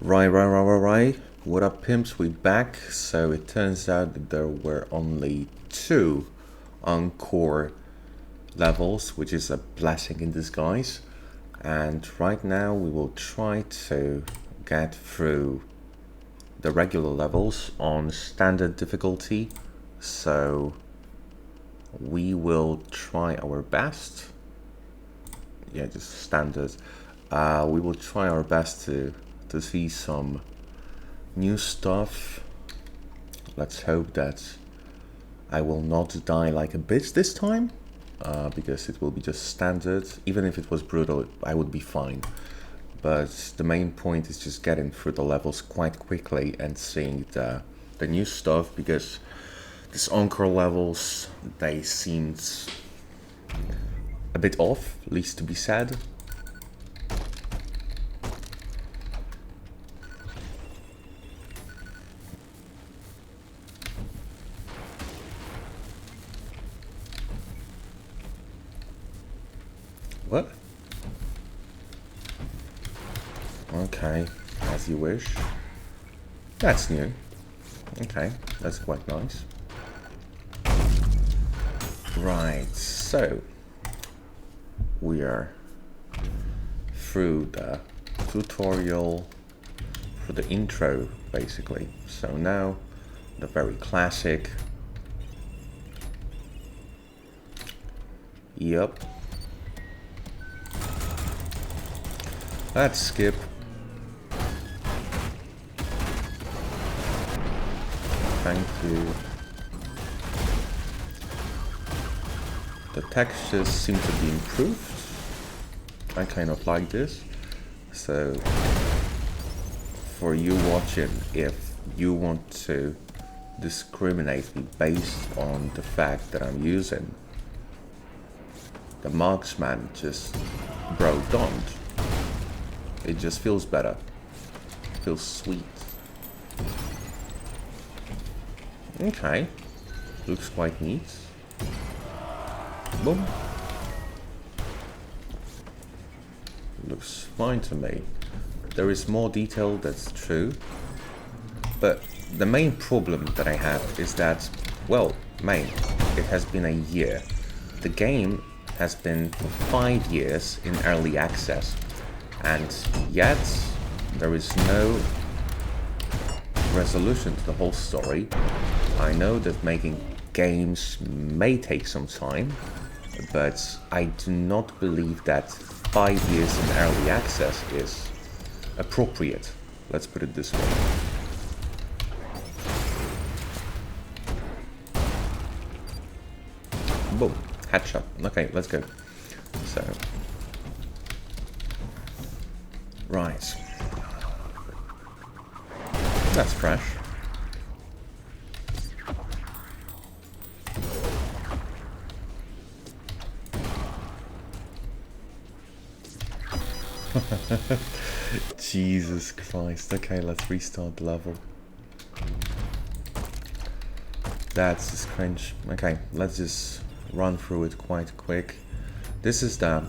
Right. What up, pimps? We back. So it turns out that there were only 2 encore levels, which is a blessing in disguise. And right now we will try to get through the regular levels on standard difficulty. So we will try our best. Yeah, just standard. We will try our best to see some new stuff. Let's hope that I will not die like a bitch this time, because it will be just standard. Even if it was brutal, I would be fine. But the main point is just getting through the levels quite quickly and seeing the new stuff, because these encore levels, they seemed a bit off, least to be said. What? Okay, as you wish. That's new. Okay, that's quite nice. Right, so we are through the tutorial for the intro, basically. So now the very classic. Yup. Let's skip. Thank you. The textures seem to be improved. I kind of like this. So for you watching, if you want to discriminate me based on the fact that I'm using the marksman, just don't. It just feels better. Feels sweet. Okay. Looks quite neat. Boom. Looks fine to me. There is more detail, that's true. But the main problem that I have is that, well, it has been a year. The game has been for 5 years in early access. And yet, there is no resolution to the whole story. I know that making games may take some time, but I do not believe that 5 years in early access is appropriate. Let's put it this way. Boom. Headshot. Okay, let's go. So... right. That's fresh. Jesus Christ. Okay, let's restart the level. That's just cringe. Okay, let's just run through it quite quick. This is the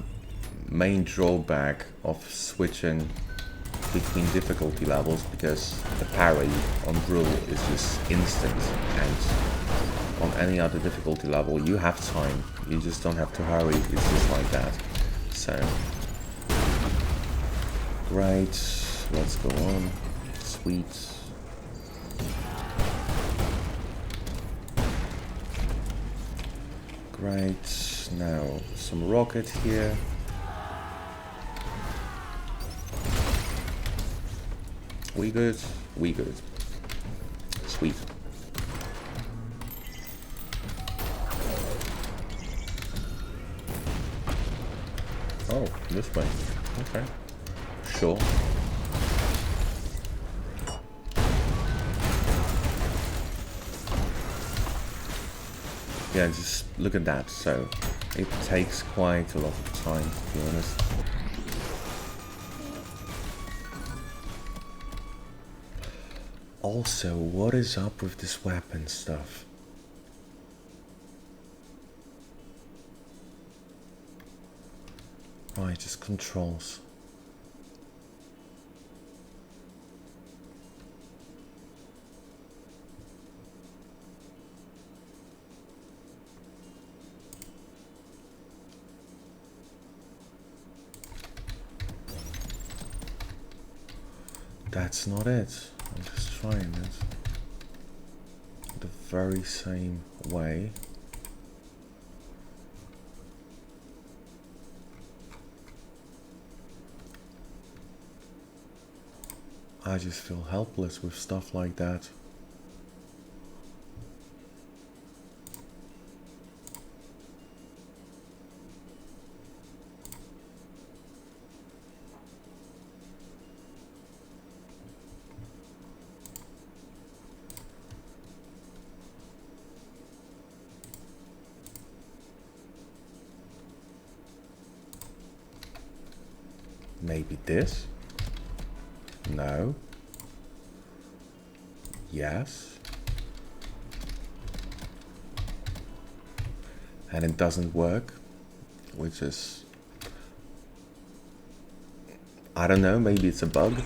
main drawback of switching between difficulty levels, because the parry on brutal is just instant, and on any other difficulty level you have time, you just don't have to hurry, it's just like that. So great, let's go on. Sweet. Great, now some rocket here. We good? We good. Sweet. Oh, this way. Okay. Sure. Yeah, just look at that. So, it takes quite a lot of time, to be honest. Also, what is up with this weapon stuff? Right, just controls. That's not it. I'm just trying it the very same way. I just feel helpless with stuff like that. Maybe this? No. Yes. And it doesn't work, which is, I don't know, maybe it's a bug.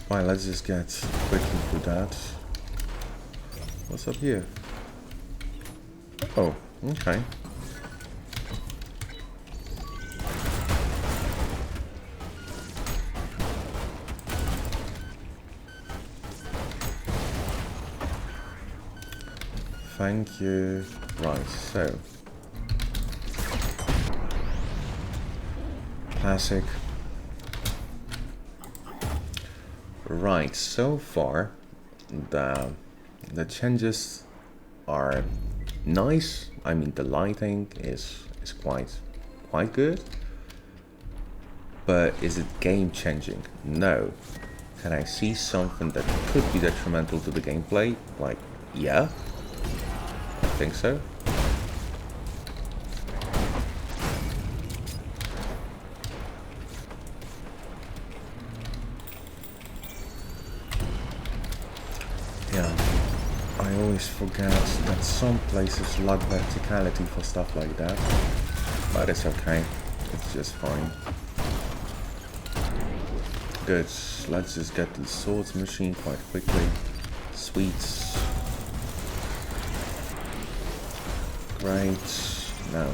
Right, let's just get quickly through that. What's up here? Oh, okay. Thank you. Right, so classic. Right, so far the changes are nice. I mean, the lighting is quite good. But is it game changing? No. Can I see something that could be detrimental to the gameplay? Like, yeah, I think so. I always forget that some places lack verticality for stuff like that, but it's okay, it's just fine. Good, let's just get the swords machine quite quickly. Sweets. Great, now.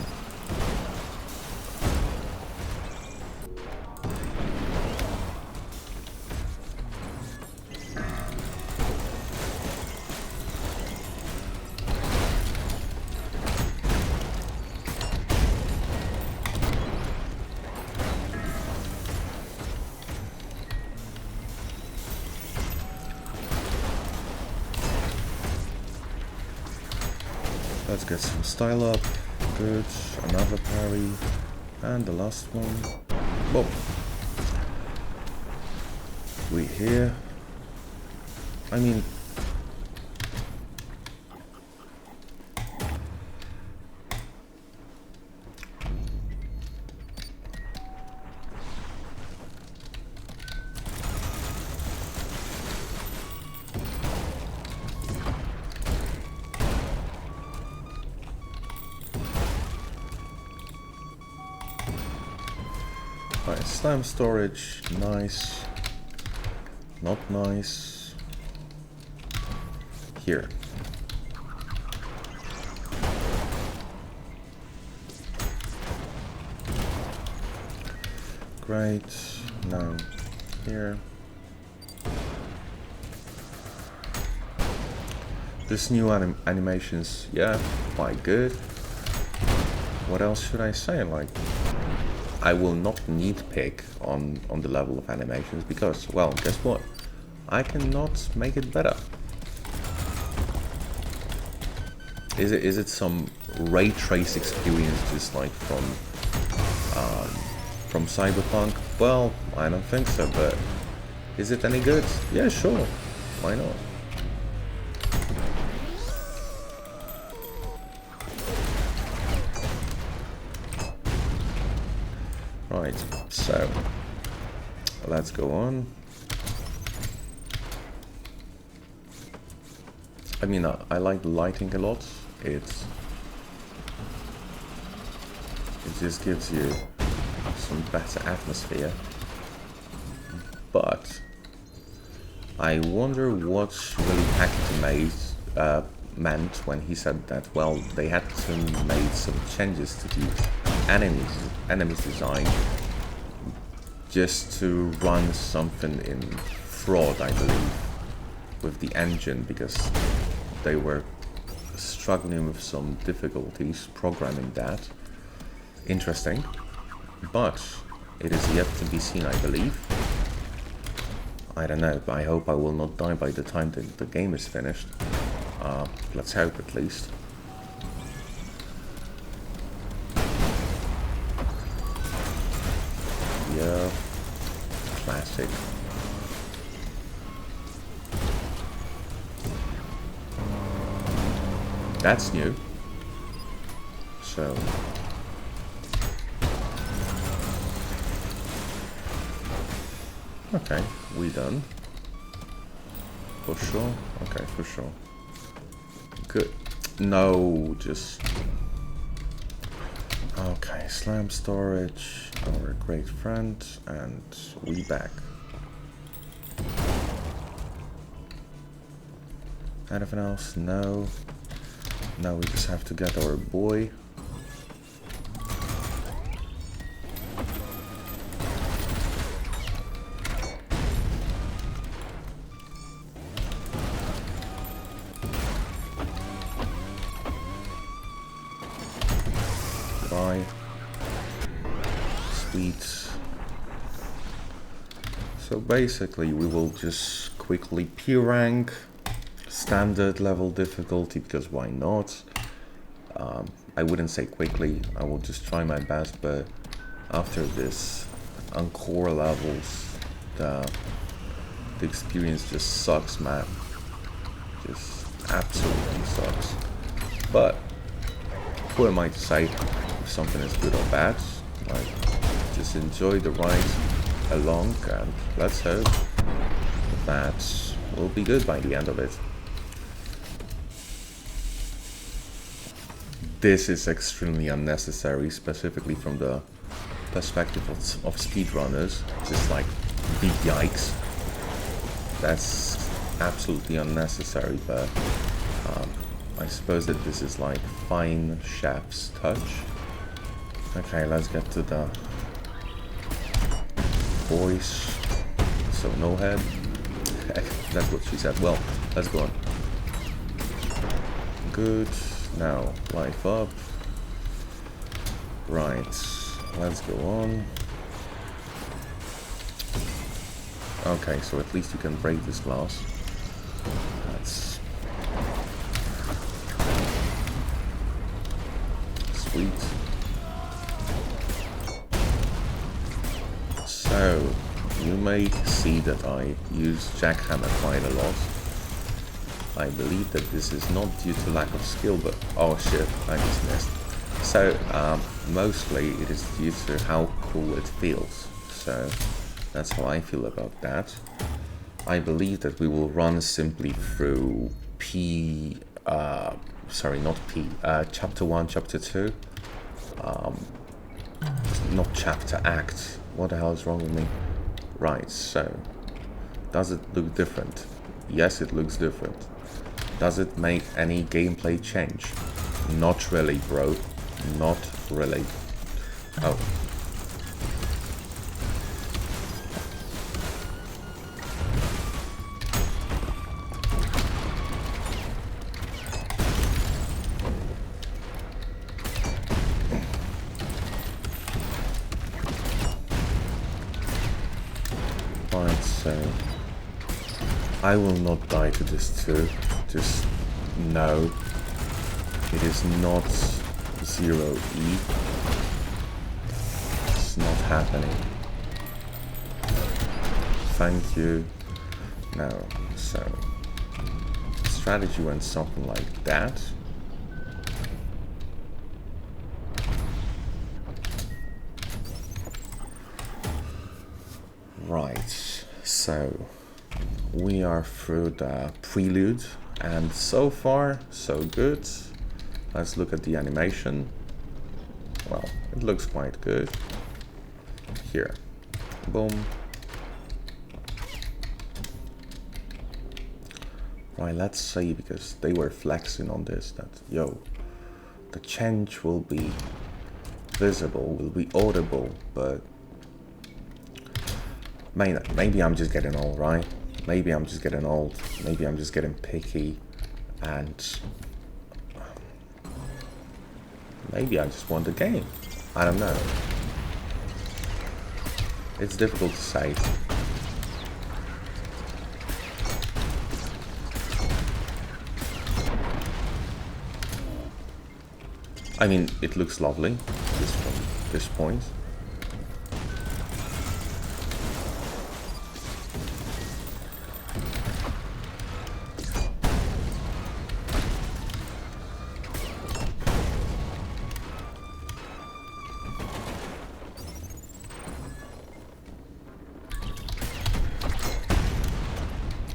Let's get some style up. Good. Another parry. And the last one. Whoa. We here. I mean, right, slam storage, nice. Not nice. Here. Great. Now here. This new animations, yeah, quite good. What else should I say? Like, I will not nitpick on the level of animations because, well, guess what? I cannot make it better. Is it some ray trace experience just like from Cyberpunk? Well, I don't think so, but is it any good? Yeah, sure. Why not? Right, so let's go on. I mean, I like the lighting a lot. It just gives you some better atmosphere. but I wonder what really Hector meant when he said that, well, they had to make some changes to the enemies design just to run something in fraud, I believe, with the engine, because they were struggling with some difficulties programming that. Interesting, but it is yet to be seen, I believe. I don't know, I hope I will not die by the time that the game is finished. Let's hope, at least. Yeah, classic. That's new. So okay, we done. For sure. Okay, for sure. Good. No, just okay. Slam storage. Our great friend, and we back. Anything else? No. Now we just have to get our boy. Bye. Sweet. So basically we will just quickly P rank. Standard level difficulty, because why not? I wouldn't say quickly, I will just try my best, but after this, on core levels, the experience just sucks, man. Just absolutely sucks. But who am I to say if something is good or bad? Like, just enjoy the ride along, and let's hope that will be good by the end of it. This is extremely unnecessary, specifically from the perspective of speedrunners. Just like, big yikes. That's absolutely unnecessary, but I suppose that this is like fine chef's touch. Okay, let's get to the voice. So no head. That's what she said. Well, let's go on. Good. Now, life up. Right, let's go on. Okay, so at least you can break this glass. That's sweet. So, you may see that I use jackhammer quite a lot. I believe that this is not due to lack of skill, but oh shit, I just missed. So mostly it is due to how cool it feels. So that's how I feel about that. I believe that we will run simply through chapter 1, chapter 2. Not chapter, act. What the hell is wrong with me? Right, so does it look different? Yes, it looks different. Does it make any gameplay change? Not really, bro. Not really. Oh. Right, so I will not die to this too. Just no. It is not 0E. It's not happening. Thank you. No, so strategy went something like that. Right, so we are through the prelude, and so far so good. Let's look at the animation. Well, it looks quite good. Here, boom, Right, let's see, because they were flexing on this, that, yo, the change will be visible, will be audible, but maybe I'm just getting old, right? Maybe I'm just getting old, maybe I'm just getting picky, and maybe I just want the game. I don't know. It's difficult to say. I mean, it looks lovely, this point.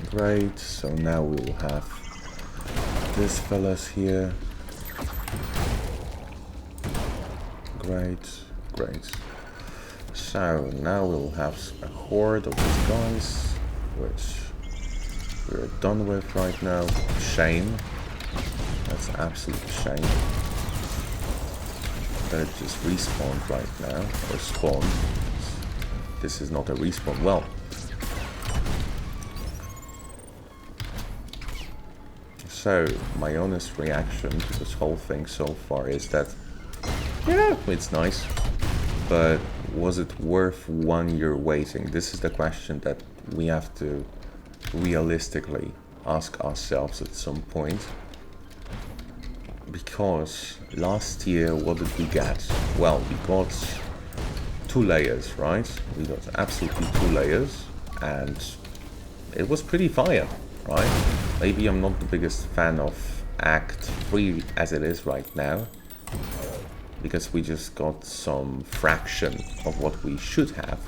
Great, so now we will have this fellas here. Great, great. So now we'll have a horde of these guys, which we're done with right now. Shame. That's an absolute shame. That it just respawned right now, or spawned. This is not a respawn. Well, so my honest reaction to this whole thing so far is that, yeah, it's nice, but was it worth 1 year waiting? This is the question that we have to realistically ask ourselves at some point. Because last year, what did we get? Well, we got 2 layers, right? We got absolutely 2 layers, and it was pretty fire, right? Maybe I'm not the biggest fan of Act 3 as it is right now, because we just got some fraction of what we should have.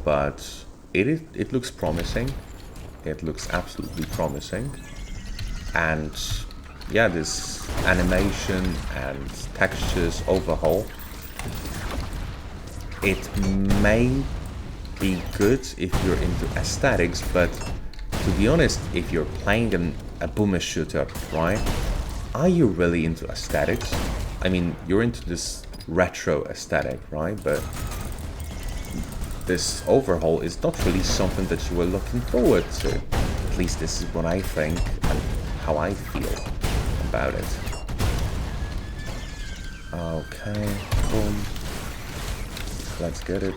But it looks promising. It looks absolutely promising. And yeah, this animation and textures overhaul, it may be good if you're into aesthetics, but to be honest, if you're playing a boomer shooter, right, are you really into aesthetics? I mean, you're into this retro aesthetic, right? But this overhaul is not really something that you were looking forward to. At least this is what I think and how I feel about it. Okay, boom. Let's get it.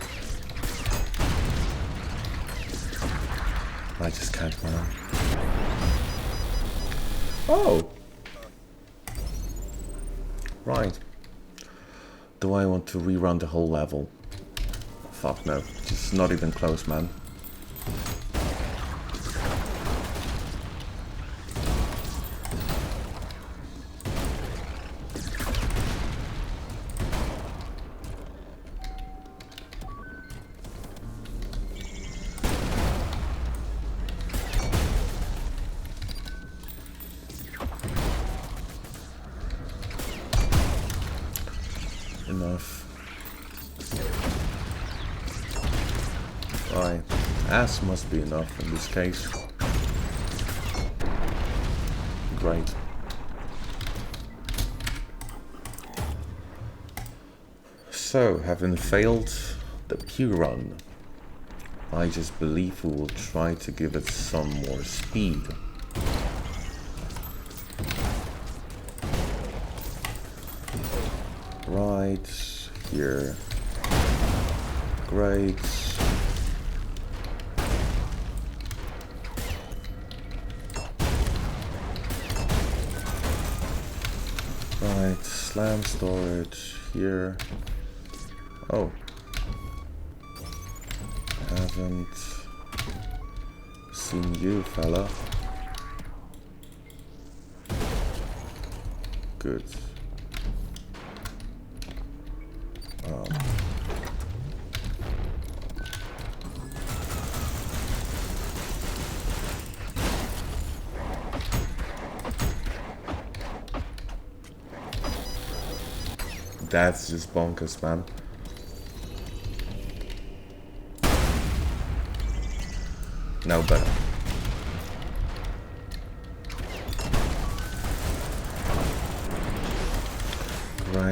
I just can't run. Oh! Right. Do I want to rerun the whole level? Fuck no. Just not even close, man. Enough. Right, ass must be enough in this case. Great. So, having failed the Q run, I just believe we will try to give it some more speed. Right here. Great. Right, slam storage here. Oh. Haven't seen you, fella. Good. That's just bonkers, man. No better.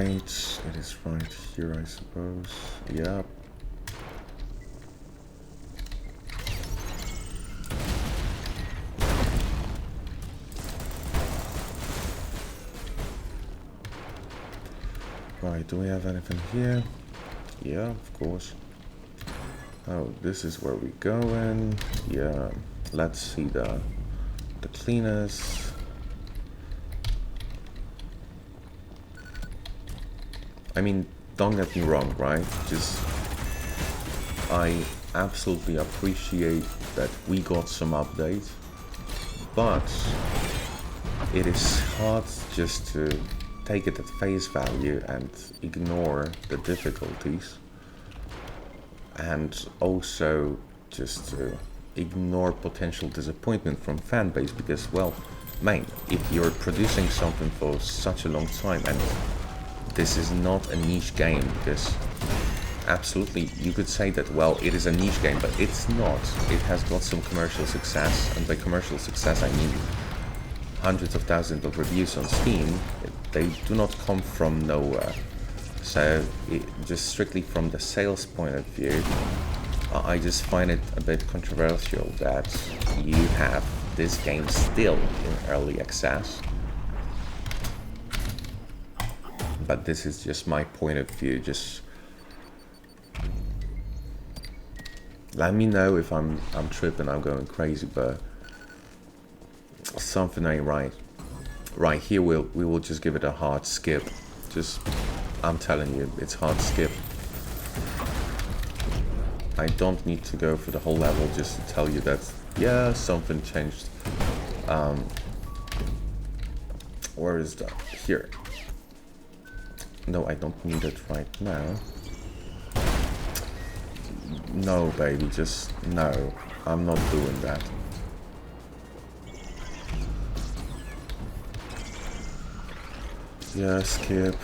Right, it is right here, I suppose. Yep. Right, do we have anything here? Yeah, of course. Oh, this is where we go in. Yeah, let's see the cleaners. I mean, don't get me wrong, right? Just, I absolutely appreciate that we got some updates, but it is hard just to take it at face value and ignore the difficulties, and also just to ignore potential disappointment from fan base, because, well, man, if you're producing something for such a long time, and this is not a niche game, because absolutely you could say that, well, it is a niche game, but it's not. It has got some commercial success, and by commercial success I mean hundreds of thousands of reviews on Steam. They do not come from nowhere. So just strictly from the sales point of view, I just find it a bit controversial that you have this game still in early access. But this is just my point of view. Just let me know if I'm tripping, I'm going crazy, but something ain't right. Right here, we will just give it a hard skip. Just, I'm telling you, it's hard skip. I don't need to go for the whole level just to tell you that, yeah, something changed. Where is that? Here. No, I don't need it right now. No, baby, just no. I'm not doing that. Yeah, skip.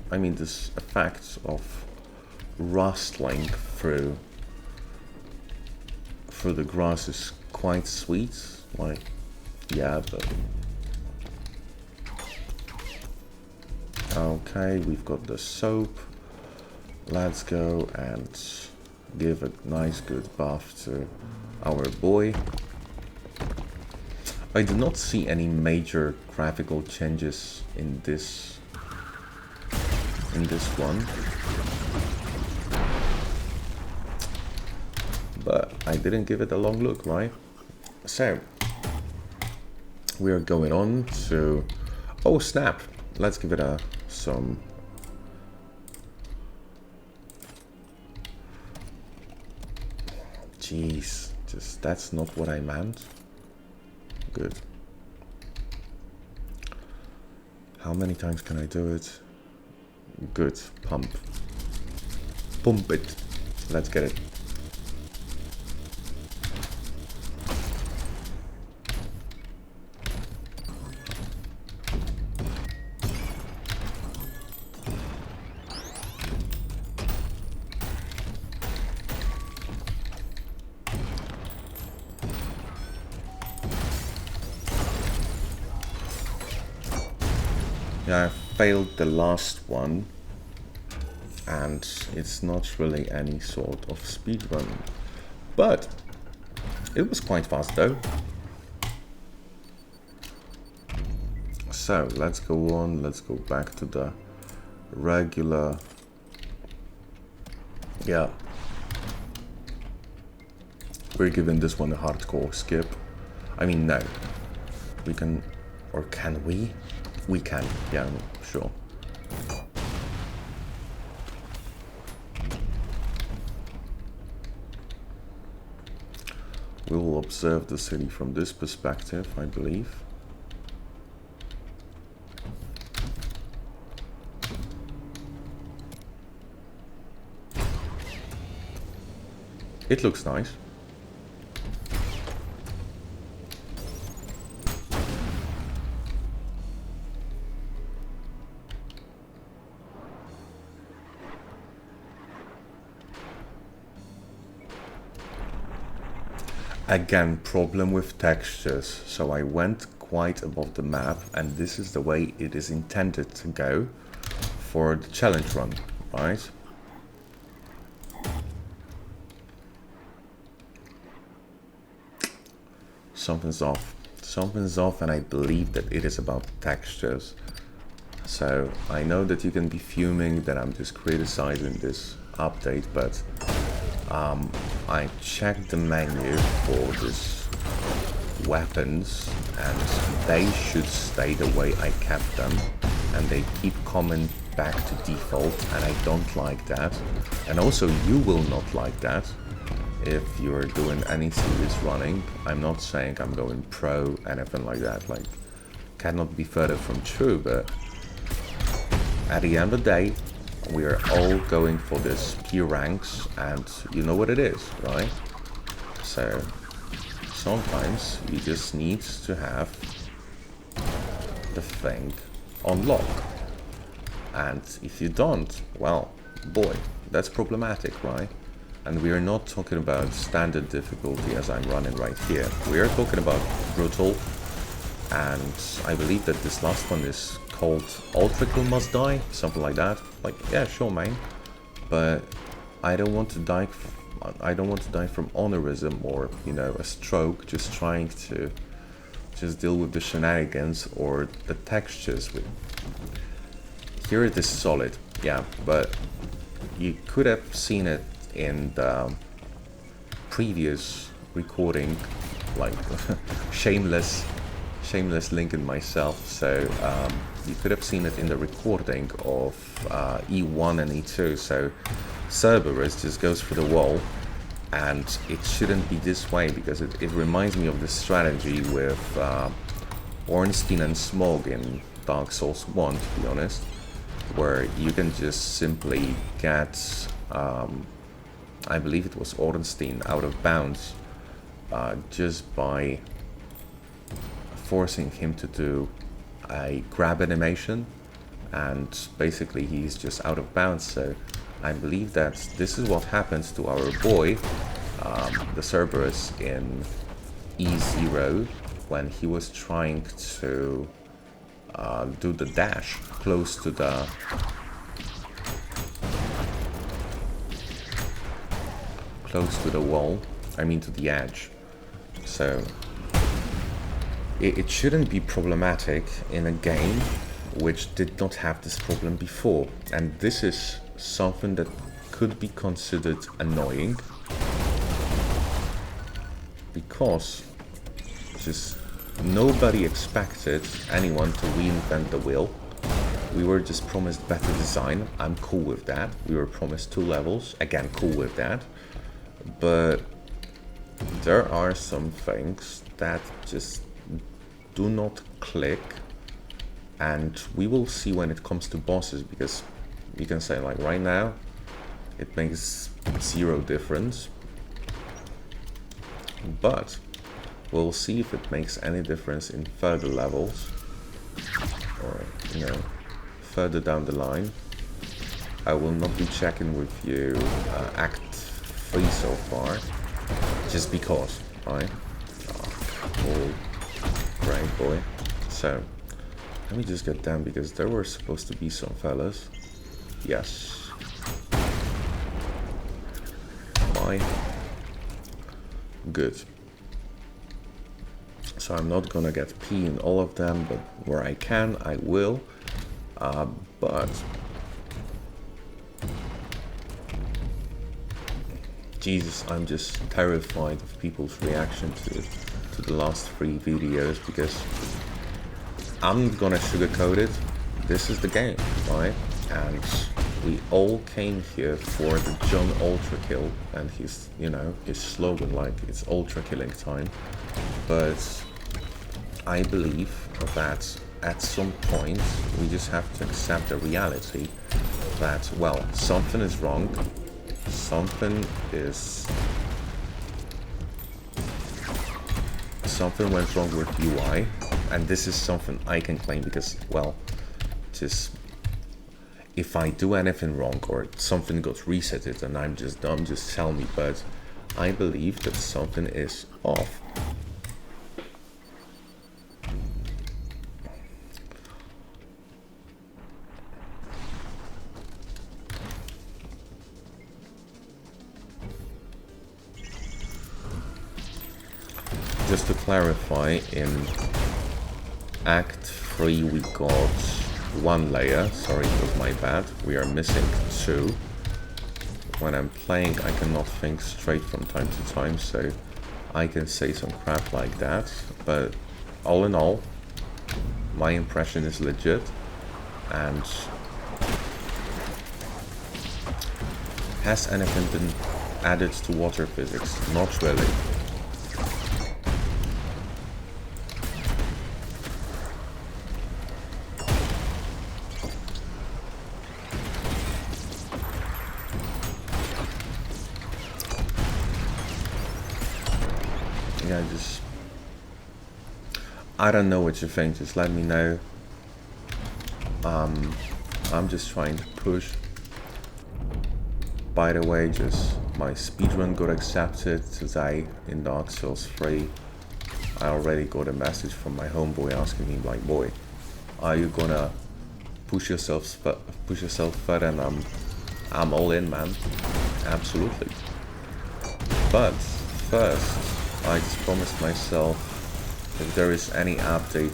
I mean, this effect of rustling through the grass is quite sweet. Like, yeah, but okay, we've got the soap. Let's go and give a nice good bath to our boy. I do not see any major graphical changes in this one, but I didn't give it a long look, right? So we are going on to, oh snap, let's give it some jeez, just that's not what I meant. Good. How many times can I do it? Good. Pump it. Let's get it. Yeah, I failed the last one, and it's not really any sort of speedrun, but it was quite fast though. So let's go on, let's go back to the regular, yeah. We're giving this one a hardcore skip. I mean, no, we can, or can we? We can, yeah, I'm sure. We will observe the city from this perspective, I believe. It looks nice. Again, problem with textures. So I went quite above the map, and this is the way it is intended to go for the challenge run, right? Something's off. Something's off, and I believe that it is about textures. So I know that you can be fuming that I'm just criticizing this update, but I checked the menu for this weapons, and they should stay the way I kept them, and they keep coming back to default, and I don't like that. And also you will not like that if you're doing any serious running. I'm not saying I'm going pro, anything like that, like, cannot be further from true, but at the end of the day, we are all going for this P ranks, and you know what it is, right? So sometimes you just need to have the thing on lock, and if you don't, well, boy, that's problematic, right? And we are not talking about standard difficulty as I'm running right here. We are talking about brutal, and I believe that this last one is called Ultrakill Must Die, something like that. Like, yeah, sure, man, but I don't want to die. I don't want to die from honorism or, you know, a stroke, just trying to just deal with the shenanigans or the textures. Here it is solid, yeah, but you could have seen it in the previous recording, like shameless linking myself. So you could have seen it in the recording of E1 and E2. So Cerberus just goes for the wall, and it shouldn't be this way, because it reminds me of the strategy with Ornstein and Smog in Dark Souls 1, to be honest, where you can just simply get I believe it was Ornstein out of bounds just by forcing him to do a grab animation, and basically he's just out of bounds. So I believe that this is what happens to our boy, the Cerberus, in E0 when he was trying to do the dash close to the wall, I mean to the edge. So it shouldn't be problematic in a game which did not have this problem before, and this is something that could be considered annoying, because just nobody expected anyone to reinvent the wheel. We were just promised better design. I'm cool with that. We were promised 2 levels. Again, cool with that. But there are some things that just do not click, and we will see when it comes to bosses, because you can say, like, right now it makes 0 difference, but we'll see if it makes any difference in further levels, or, you know, further down the line. I will not be checking with you Act 3 so far, just because, right? Oh, great boy. So let me just get down, because there were supposed to be some fellas. Yes. Fine. Good. So I'm not gonna get P in all of them, but where I can, I will. But Jesus, I'm just terrified of people's reaction to the last 3 videos, because I'm not gonna sugarcoat it. This is the game, right? And we all came here for the John Ultrakill and his, you know, his slogan, like, it's ultra killing time. But I believe that at some point we just have to accept the reality that, well, something is wrong. Something went wrong with UI, and this is something I can claim, because, well, just if I do anything wrong or something got resetted and I'm just dumb, just tell me. But I believe that something is off. Just to clarify, in Act 3 we got 1 layer, sorry, it was my bad, we are missing 2. When I'm playing I cannot think straight from time to time, so I can say some crap like that, but all in all, my impression is legit, and has anything been added to water physics? Not really. Yeah, I don't know what you think, just let me know. I'm just trying to push. By the way, just my speedrun got accepted today in Dark Souls 3. I already got a message from my homeboy asking me like, boy, are you gonna push yourself further? And I'm all in, man. Absolutely. But first, I just promised myself, if there is any update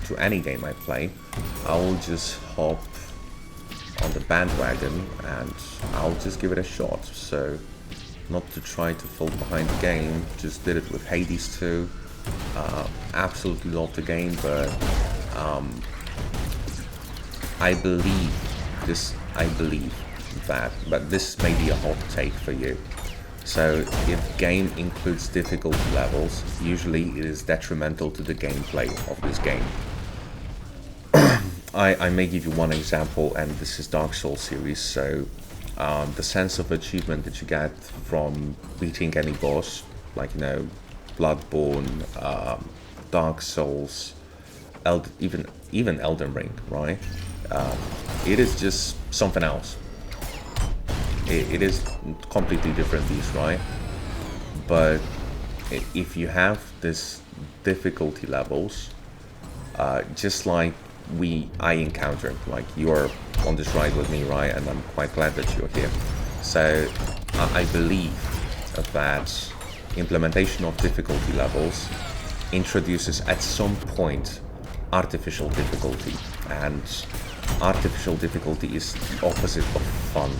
to any game I play, I will just hop on the bandwagon and I'll just give it a shot. So, not to try to fall behind the game, just did it with Hades 2. Absolutely loved the game, but I believe that, but this may be a hot take for you. So if game includes difficulty levels, usually it is detrimental to the gameplay of this game. I may give you one example, and this is Dark Souls series, so the sense of achievement that you get from beating any boss, like, you know, Bloodborne, Dark Souls, even Elden Ring, right? It is just something else. It is completely different beast, right? But if you have this difficulty levels, just like I encountered, like you're on this ride with me, right? And I'm quite glad that you're here. So I believe that implementation of difficulty levels introduces at some point artificial difficulty, and artificial difficulty is the opposite of fun.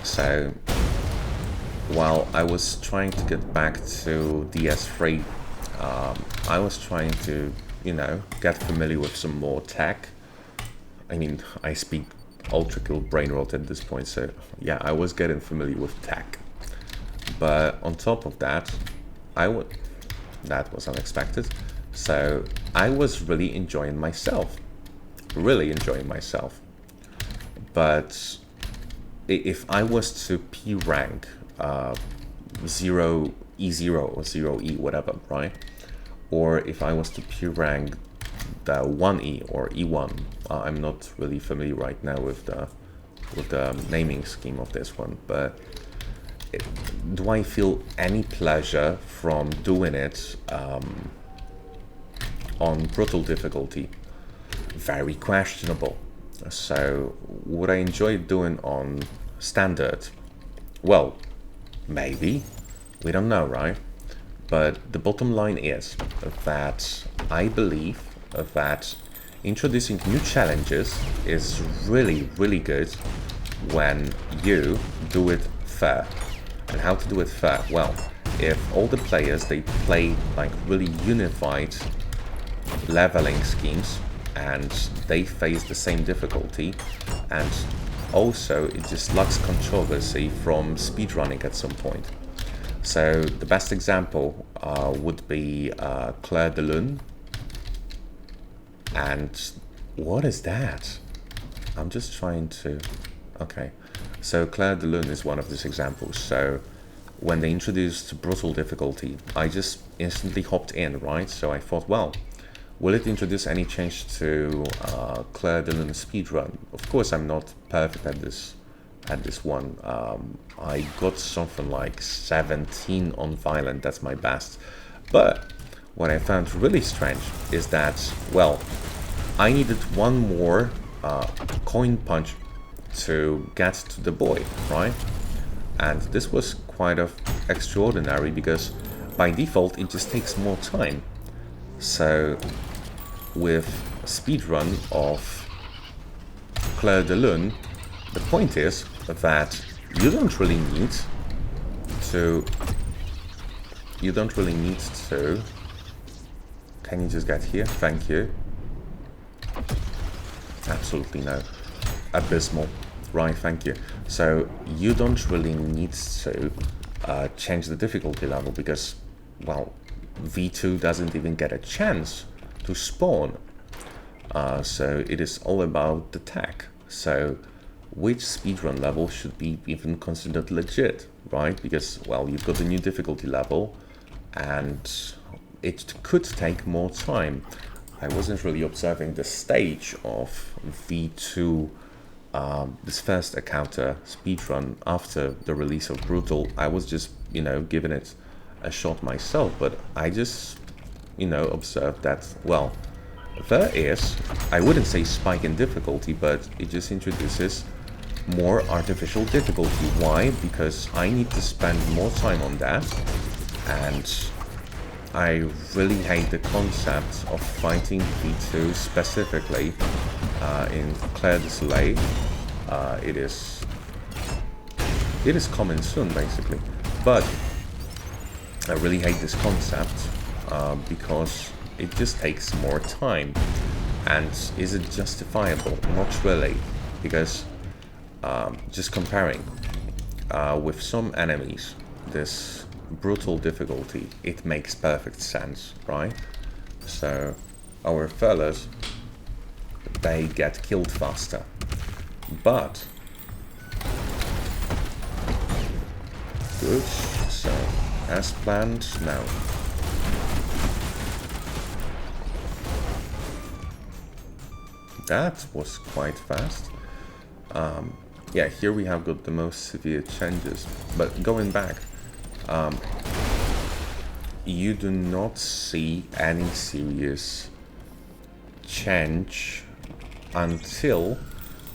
So while I was trying to get back to DS3, I was trying to, you know, get familiar with some more tech. I mean, I speak Ultrakill brain rot at this point, so yeah, I was getting familiar with tech. But on top of that, that was unexpected. So I was really enjoying myself. But if I was to P rank 0 E0 or 0E, whatever, right? Or if I was to P rank the 1E or E1, I'm not really familiar right now with the naming scheme of this one, but do I feel any pleasure from doing it on brutal difficulty? Very questionable. So would I enjoy doing on standard? Well, maybe. We don't know, right? But the bottom line is that I believe that introducing new challenges is really, really good when you do it fair. And how to do it fair? Well, if all the players, they play like really unified leveling schemes, and they face the same difficulty, and also it just lacks controversy from speedrunning at some point. So the best example would be Clair de Lune. And what is that? I'm just trying to... Okay, so Clair de Lune is one of these examples. So when they introduced brutal difficulty, I just instantly hopped in, right? So I thought, well, will it introduce any change to Clair de Lune speedrun? Of course, I'm not perfect at this at this one. I got something like 17 on violent, that's my best. But what I found really strange is that, well, I needed one more coin punch to get to the boy, right? And this was quite extraordinary because by default it just takes more time. So with speedrun of Clair de Lune, the point is that you don't really need to... Can you just get here? Thank you. Absolutely no. Abysmal. Right, thank you. So you don't really need to change the difficulty level because, well, V2 doesn't even get a chance to spawn. So it is all about the tech. So which speedrun level should be even considered legit, right? Because, well, you've got a new difficulty level and it could take more time. I wasn't really observing the stage of V2, this first encounter speedrun after the release of Brutal. I was just, giving it a shot myself, but I just, observed that, well, there is, I wouldn't say spike in difficulty, but it just introduces more artificial difficulty. Why? Because I need to spend more time on that, and I really hate the concept of fighting V2 specifically in Clair de Soleil. It is coming soon, basically, but I really hate this concept because it just takes more time. And is it justifiable? Not really, because just comparing with some enemies, this brutal difficulty, it makes perfect sense, right? So our fellas, they get killed faster, but good. So as planned now. That was quite fast. Yeah, here we have got the most severe changes, but going back, you do not see any serious change until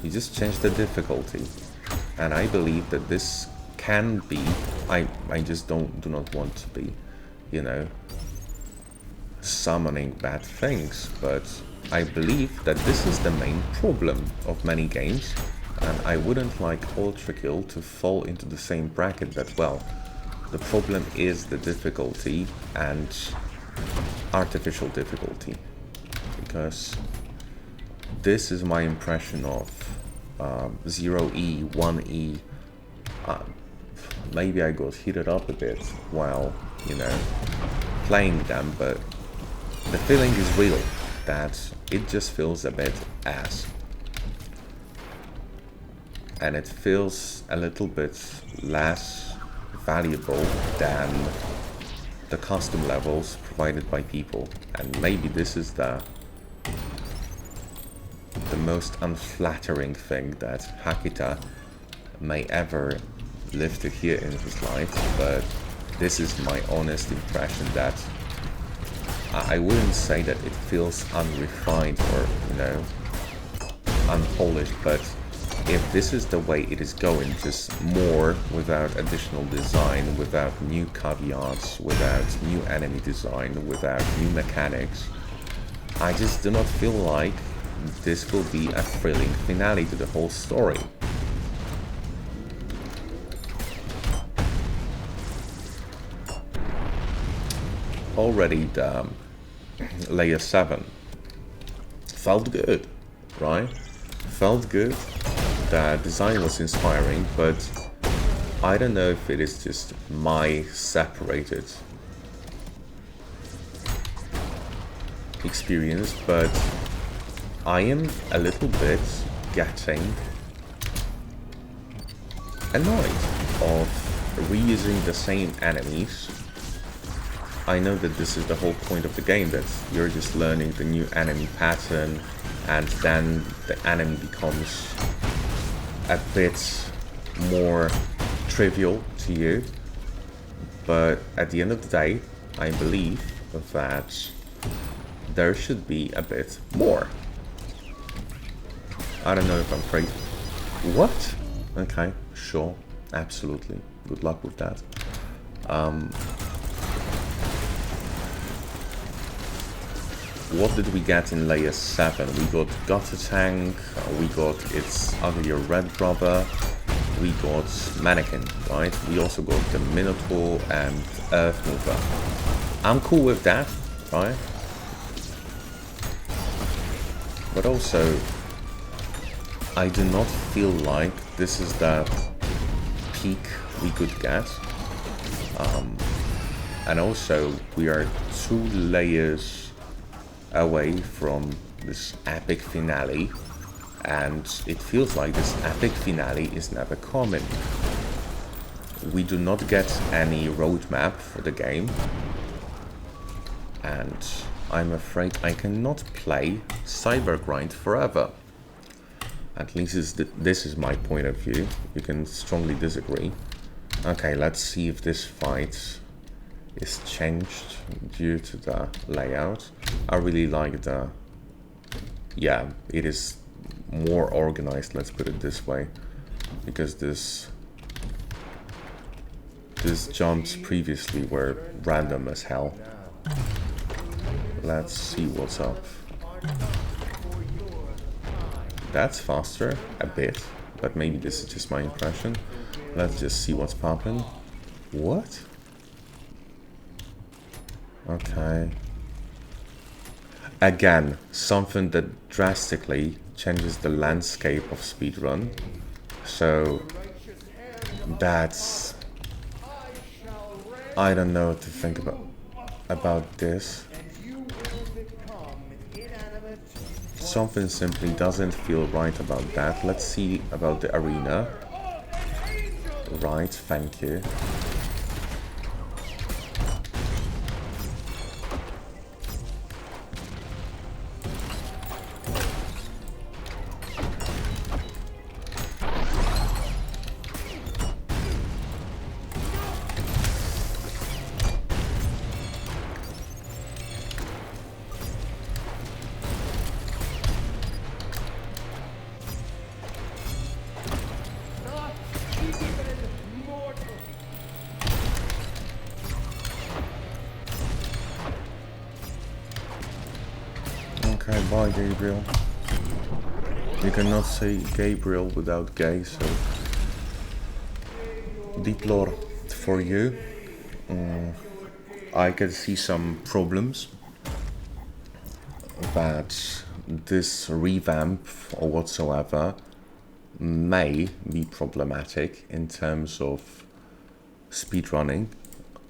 you just change the difficulty. And I believe that this can be, I just do not want to be, summoning bad things, but I believe that this is the main problem of many games, and I wouldn't like Ultrakill to fall into the same bracket that, well, the problem is the difficulty and artificial difficulty, because this is my impression of 0E, 1E. Maybe I got heated up a bit while, playing them, but the feeling is real, that it just feels a bit ass. And it feels a little bit less valuable than the custom levels provided by people. And maybe this is the most unflattering thing that Hakita may ever live to hear in his life, but this is my honest impression, that I wouldn't say that it feels unrefined or, unpolished, but if this is the way it is going, just more without additional design, without new caveats, without new enemy design, without new mechanics, I just do not feel like this will be a thrilling finale to the whole story. Already the layer 7 felt good, right? Felt good. The design was inspiring, but I don't know if it is just my separated experience, but I am a little bit getting annoyed of reusing the same enemies. I know that this is the whole point of the game, that you're just learning the new enemy pattern, and then the enemy becomes a bit more trivial to you, but at the end of the day, I believe that there should be a bit more. I don't know if I'm crazy. What? Okay, sure, absolutely. Good luck with that. What did we get in layer 7? We got Gutter Tank, we got its uglier red brother, we got Mannequin, right? We also got the Minotaur and Earth Mover. I'm cool with that, right? But also, I do not feel like this is the peak we could get. And also, we are 2 layers away from this epic finale, and it feels like this epic finale is never coming. We do not get any roadmap for the game, and I'm afraid I cannot play Cybergrind forever. At least this is my point of view. You can strongly disagree. Okay, let's see if this fight is changed due to the layout. I really like the... yeah, it is more organized, let's put it this way. Because these jumps previously were random as hell. Let's see what's up. That's faster, a bit, but maybe this is just my impression. Let's just see what's popping. What? Okay. Again, something that drastically changes the landscape of speedrun. So that's... I don't know what to think about this. Something simply doesn't feel right about that. Let's see about the arena. Right, thank you. Okay, bye Gabriel. You cannot say Gabriel without gay, so deplore for you. I can see some problems that this revamp or whatsoever may be problematic in terms of speedrunning.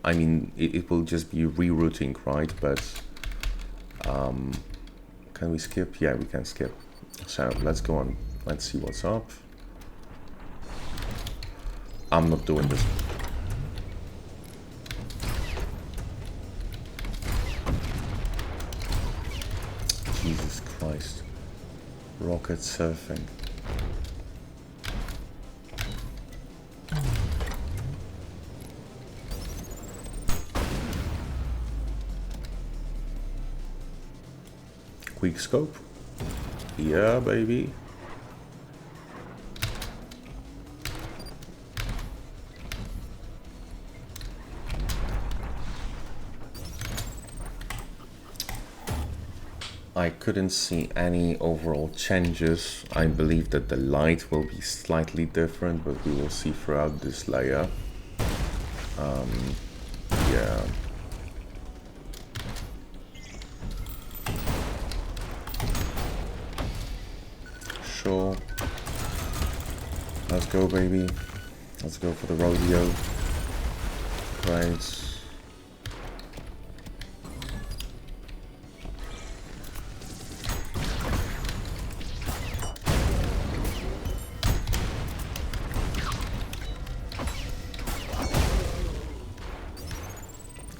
I mean, it will just be rerouting, right? But can we skip? Yeah, we can skip. So let's go on. Let's see what's up. I'm not doing this. Jesus Christ. Rocket surfing. Quick scope. Yeah, baby. I couldn't see any overall changes. I believe that the light will be slightly different, but we will see throughout this layer. Yeah. Sure. Let's go, baby. Let's go for the rodeo. Right.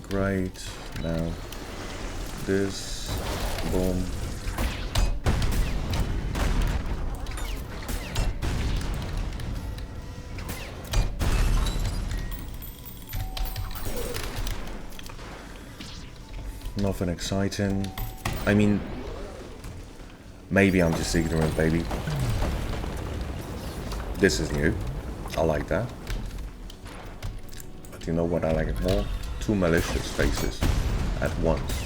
Great. Now this. Boom. Nothing exciting. I mean, maybe I'm just ignorant, baby. This is new. I like that. But you know what I like it more? 2 malicious faces at once.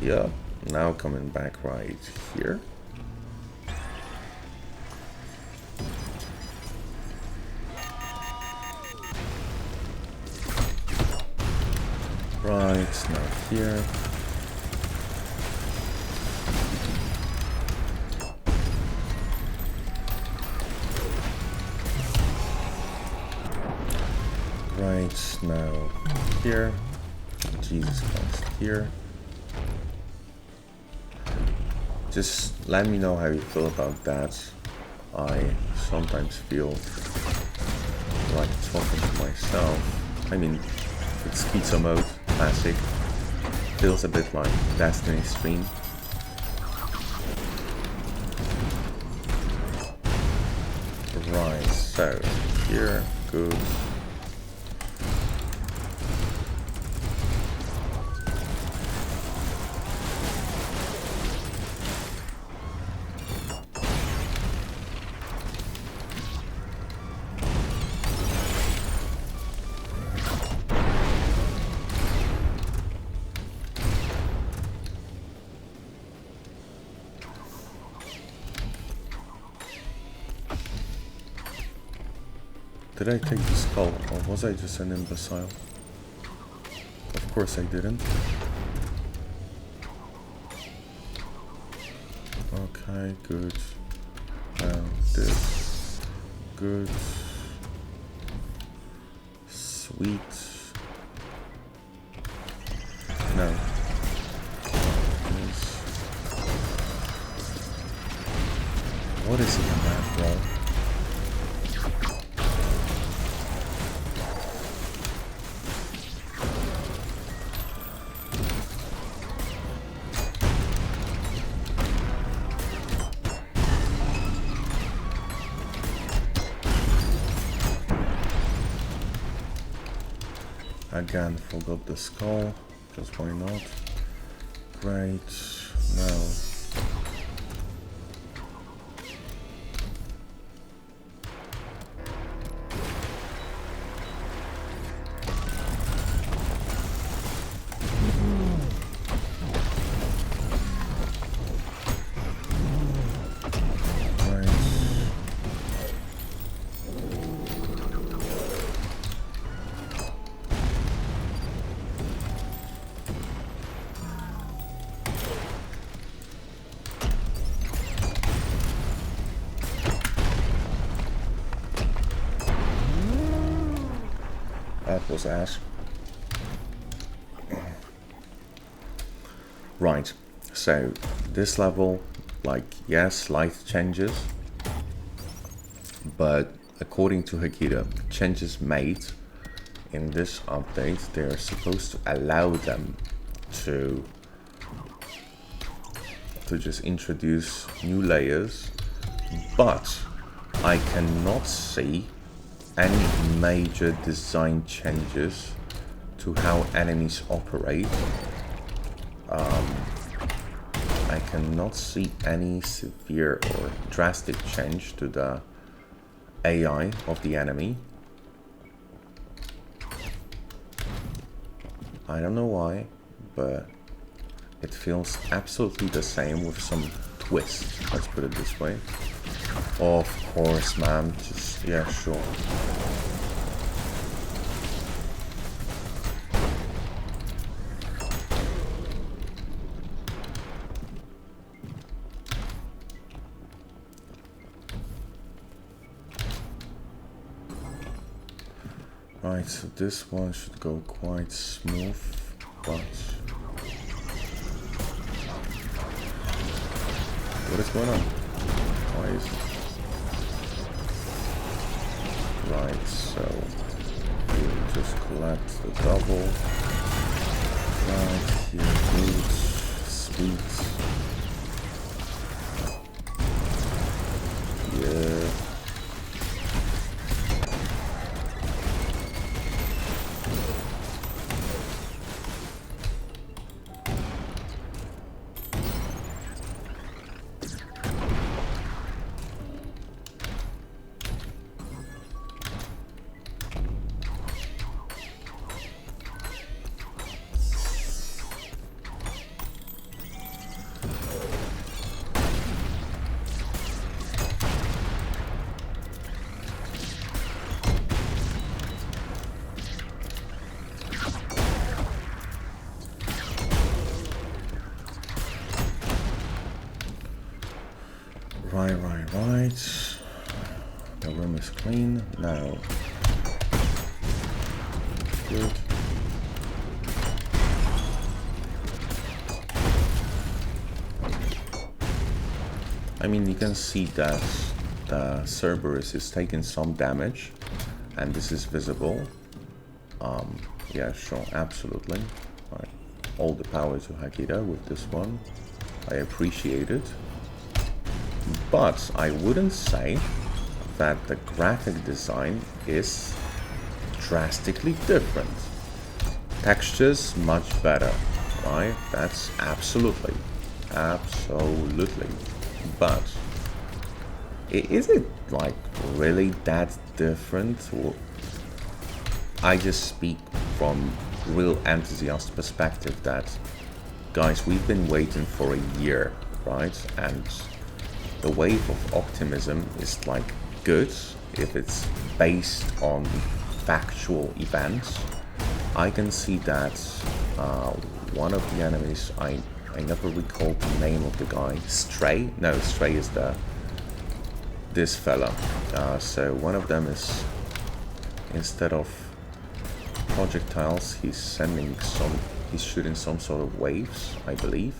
Yeah, now coming back right here. Right, now here. Right, now here. Jesus Christ, here. Just let me know how you feel about that. I sometimes feel like talking to myself. I mean, it's schizo mode, classic. Feels a bit like Destiny stream. Right, so here, good. Did I take the skull, or was I just an imbecile? Of course I didn't. Okay, good. Now this. Good. Sweet. No. This. What is it in that, bro? Again, forgot the skull, just why not? Great, now. That was ass. Right, so this level, like, yes, slight changes, but according to Hikita, changes made in this update, they're supposed to allow them to just introduce new layers, but I cannot see any major design changes to how enemies operate. I cannot see any severe or drastic change to the AI of the enemy. I don't know why, but it feels absolutely the same with some twist, let's put it this way. Of course, man, just, yeah, sure. Right, so this one should go quite smooth, but what is going on? Why is it? Right, so we'll just collect the double. Right, here, good, sweet. Yeah. Alright. The room is clean now. Good. I mean, you can see that the Cerberus is taking some damage, and this is visible. Yeah, sure, absolutely. Right. All the power to Hakita with this one. I appreciate it. But I wouldn't say that the graphic design is drastically different. Textures much better, right? That's absolutely. But is it like really that different? Or I just speak from real enthusiast perspective that, guys, we've been waiting for a year, right? And the wave of optimism is like good if it's based on factual events. I can see that one of the enemies, I never recall the name of the guy. Stray? No, Stray is this fella. So one of them is, instead of projectiles, he's shooting some sort of waves, I believe.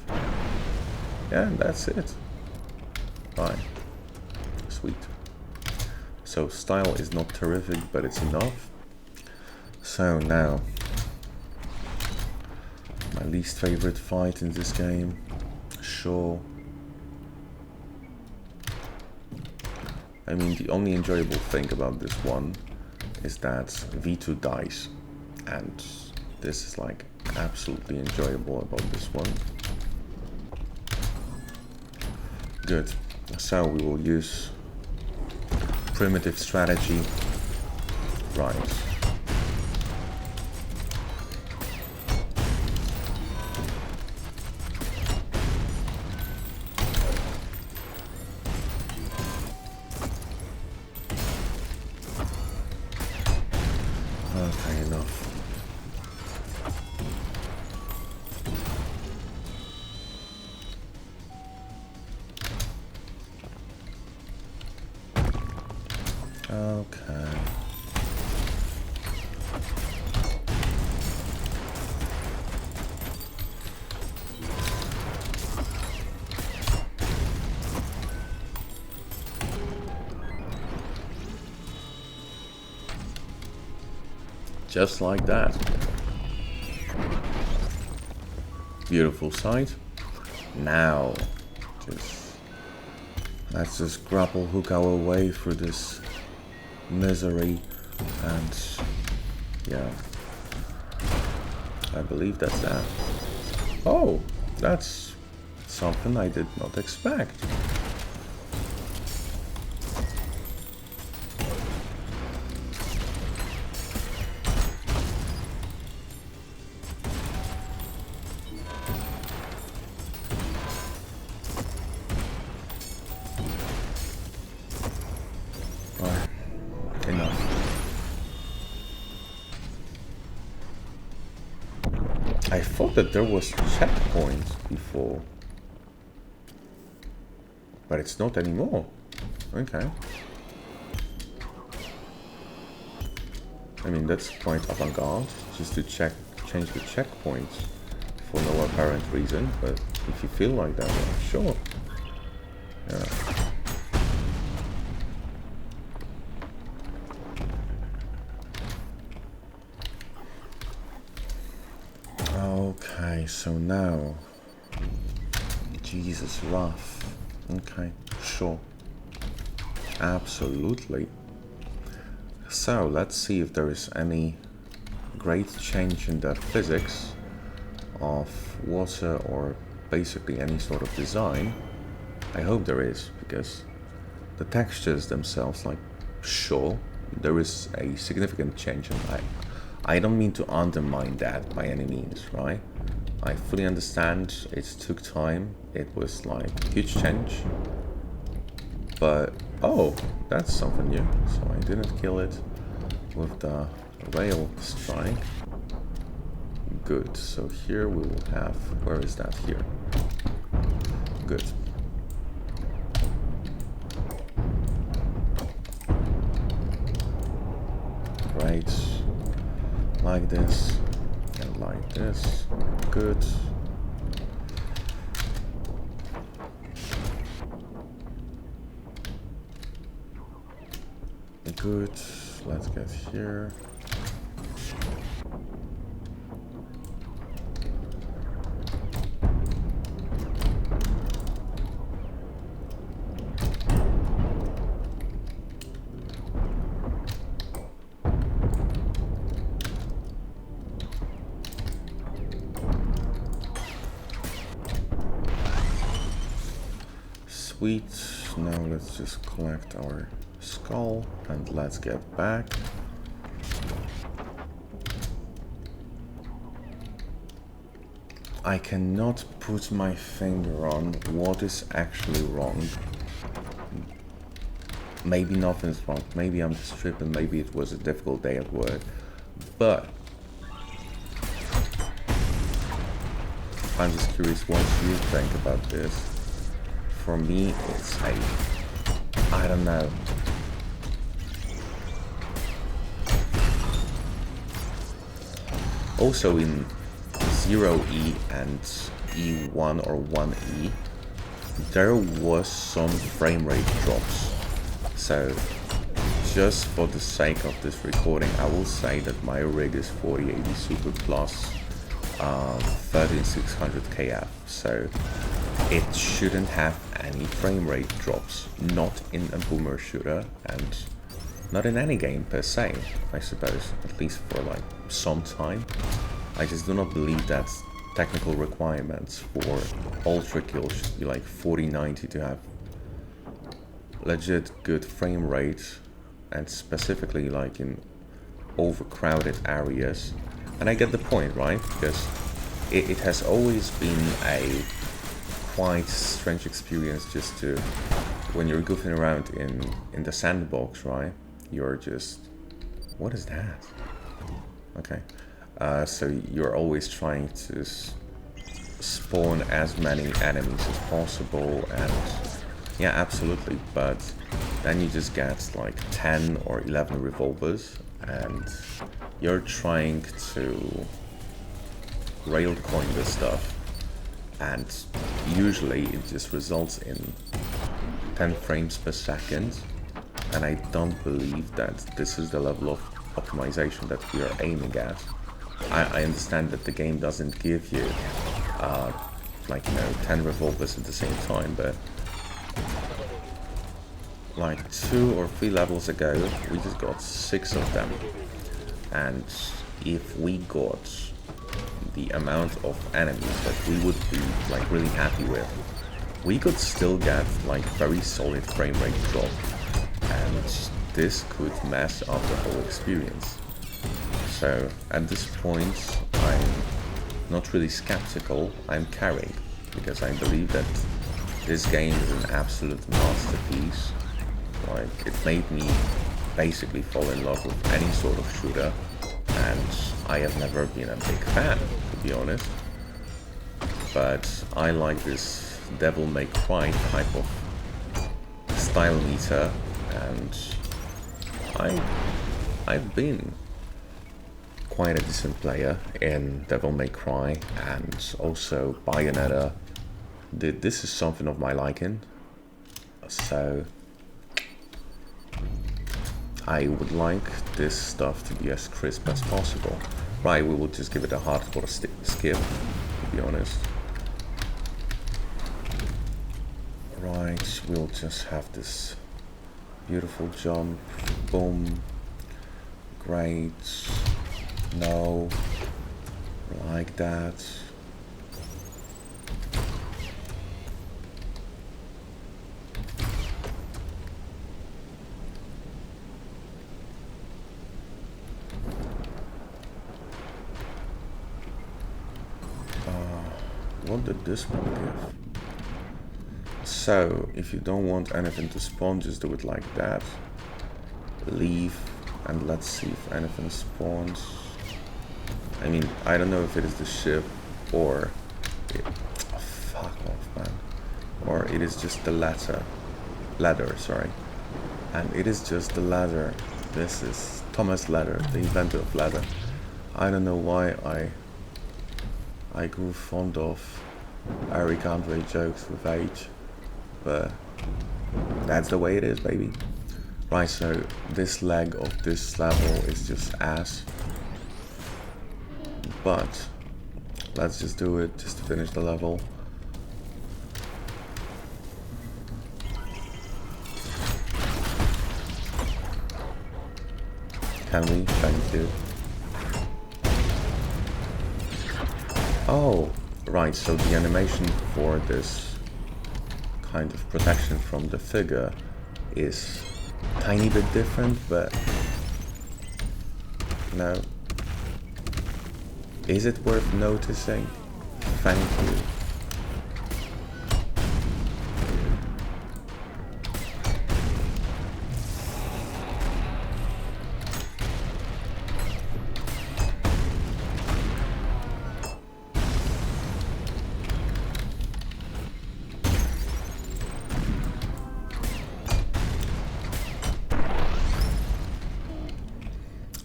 Yeah, and that's it. Fine. Sweet. So style is not terrific, but it's enough. So now, my least favorite fight in this game, sure. I mean, the only enjoyable thing about this one is that V2 dies, and this is like absolutely enjoyable about this one. Good. So we will use primitive strategy. Right. Okay, enough. Okay. Just like that. Beautiful sight. Now, let's just grapple hook our way through this misery, and yeah, I believe that's that. Oh, that's something I did not expect. I thought that there was checkpoints before, but it's not anymore. Okay. I mean, that's quite avant-garde, just to change the checkpoints for no apparent reason, but if you feel like that, well, sure. Yeah. Okay, so now, Jesus, rough. Okay, sure. Absolutely. So, let's see if there is any great change in the physics of water or basically any sort of design. I hope there is, because the textures themselves, like, sure, there is a significant change, and I don't mean to undermine that by any means, right? I fully understand it took time, it was like a huge change, but oh, that's something new, so I didn't kill it with the rail strike. Good, so here we will have, where is that here? Good. Right. Like this. And like this. Good. Good. Let's get here. Sweet. Now let's just collect our skull and let's get back. I cannot put my finger on what is actually wrong. Maybe nothing's wrong. Maybe I'm just tripping. Maybe it was a difficult day at work. But I'm just curious what you think about this. For me, it's I don't know. Also in 0E and E1 or 1E, there was some frame rate drops. So just for the sake of this recording, I will say that my rig is 4080 Super Plus 13600 KF. So it shouldn't have any frame rate drops, not in a boomer shooter and not in any game per se, I suppose, at least for like some time. I just do not believe that technical requirements for Ultrakill should be like 4090 to have legit good frame rate, and specifically like in overcrowded areas. And I get the point, right? Because it has always been a quite strange experience just to, when you're goofing around in the sandbox, right? You're just, what is that? Okay. So you're always trying to spawn as many enemies as possible, and yeah, absolutely, but then you just get like 10 or 11 revolvers and you're trying to railcoin this stuff, and usually it just results in 10 frames per second, and I don't believe that this is the level of optimization that we are aiming at. I understand that the game doesn't give you like, you know, 10 revolvers at the same time, but like 2 or 3 levels ago we just got 6 of them, and if we got the amount of enemies that we would be like really happy with, we could still get like very solid frame rate drop, and this could mess up the whole experience. So at this point I'm not really skeptical, I'm carrying, because I believe that this game is an absolute masterpiece. Like, it made me basically fall in love with any sort of shooter, and I have never been a big fan, to be honest. But I like this Devil May Cry type of style meter, and I've been quite a decent player in Devil May Cry, and also Bayonetta. This is something of my liking, so I would like this stuff to be as crisp as possible. Right, we will just give it a hardcore skip, to be honest. Right, we'll just have this beautiful jump. Boom. Great. No. Like that. What did this one give? So, if you don't want anything to spawn, just do it like that. Leave, and let's see if anything spawns. I mean, I don't know if it is the ship, or oh, fuck off, man. Or it is just the ladder, sorry. And it is just the ladder. This is Thomas Leather, the inventor of leather. I don't know why I grew fond of Eric Andre jokes with age, but that's the way it is, baby. Right, so this leg of this level is just ass, but let's just do it just to finish the level. Can we? Thank you. Oh, right, so the animation for this kind of protection from the figure is a tiny bit different, but no. Is it worth noticing? Thank you.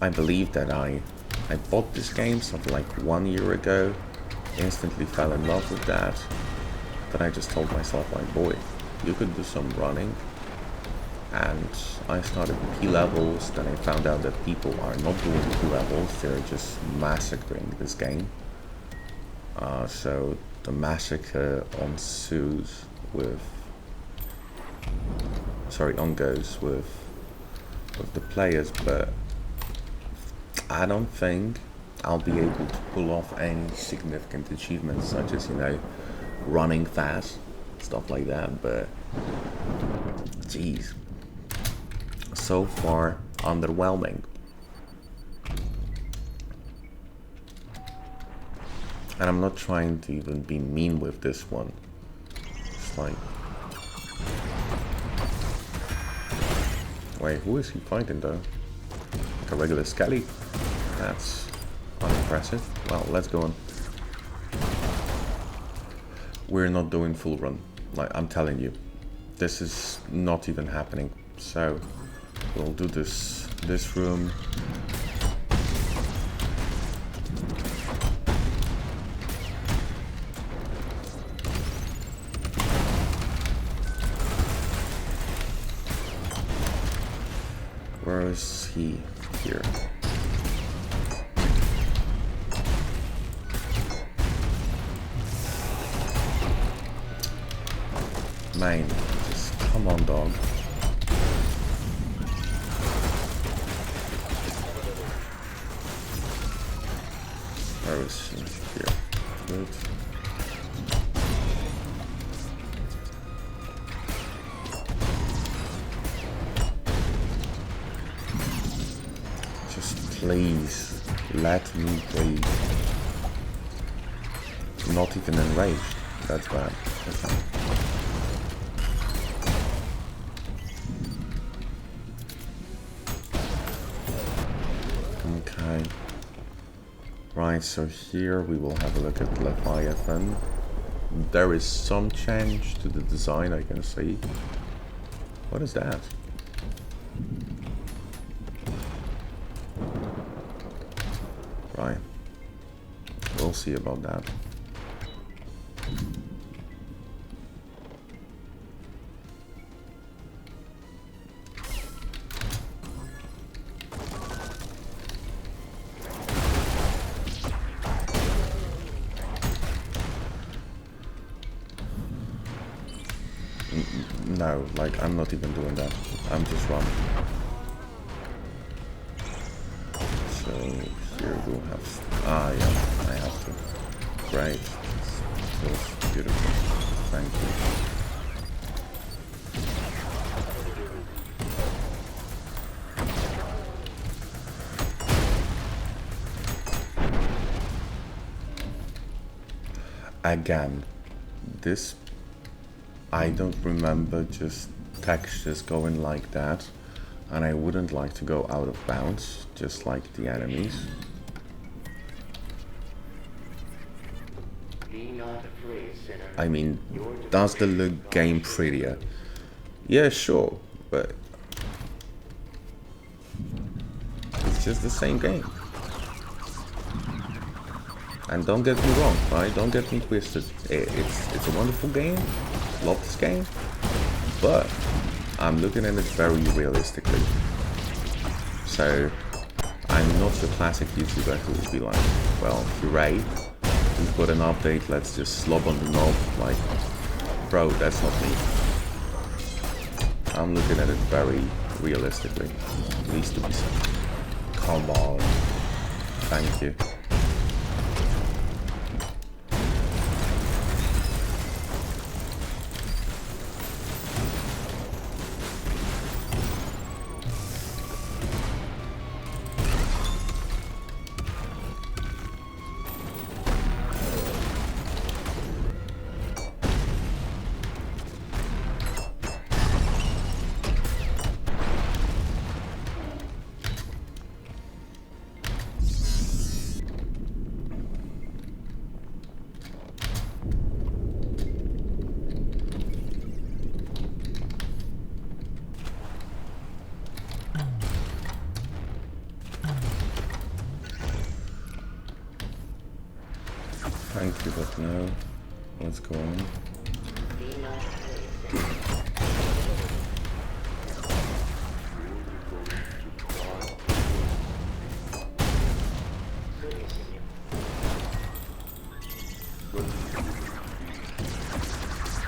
I believe that I bought this game something like 1 year ago, instantly fell in love with that, then I just told myself, like, boy, you could do some running, and I started P levels, then I found out that people are not doing P levels, they're just massacring this game. So the massacre ensues with, goes with the players, but I don't think I'll be able to pull off any significant achievements such as, you know, running fast, stuff like that, but geez, so far underwhelming. And I'm not trying to even be mean with this one. It's like, wait, who is he fighting though? Like a regular Skelly? That's unimpressive. Well, let's go on. We're not doing full run. Like, I'm telling you, this is not even happening. So we'll do this room. Where is he? Here. Man, just come on, dog. Where is he? Here. Good. Please, let me breathe. Not even enraged. That's bad. Okay. Okay. Right, so here we will have a look at Leviathan. There is some change to the design, I can see. What is that? Right. We'll see about that. No, like, I'm not even doing that. I'm just running. So here we'll have, yeah, I have to. Great. That's beautiful. Thank you. Again, this, I don't remember just textures going like that, and I wouldn't like to go out of bounds, just like the enemies. I mean, does the look game prettier? Yeah, sure, but It's just the same game. And don't get me wrong, right? Don't get me twisted. It's a wonderful game. Love this game. But I'm looking at it very realistically. So I'm not your classic YouTuber who would be like, well, hooray, we've got an update, let's just slob on the knob. Like, bro, that's not me. I'm looking at it very realistically. Needs to be said. Come on. Thank you. Thank you, but no. What's going on?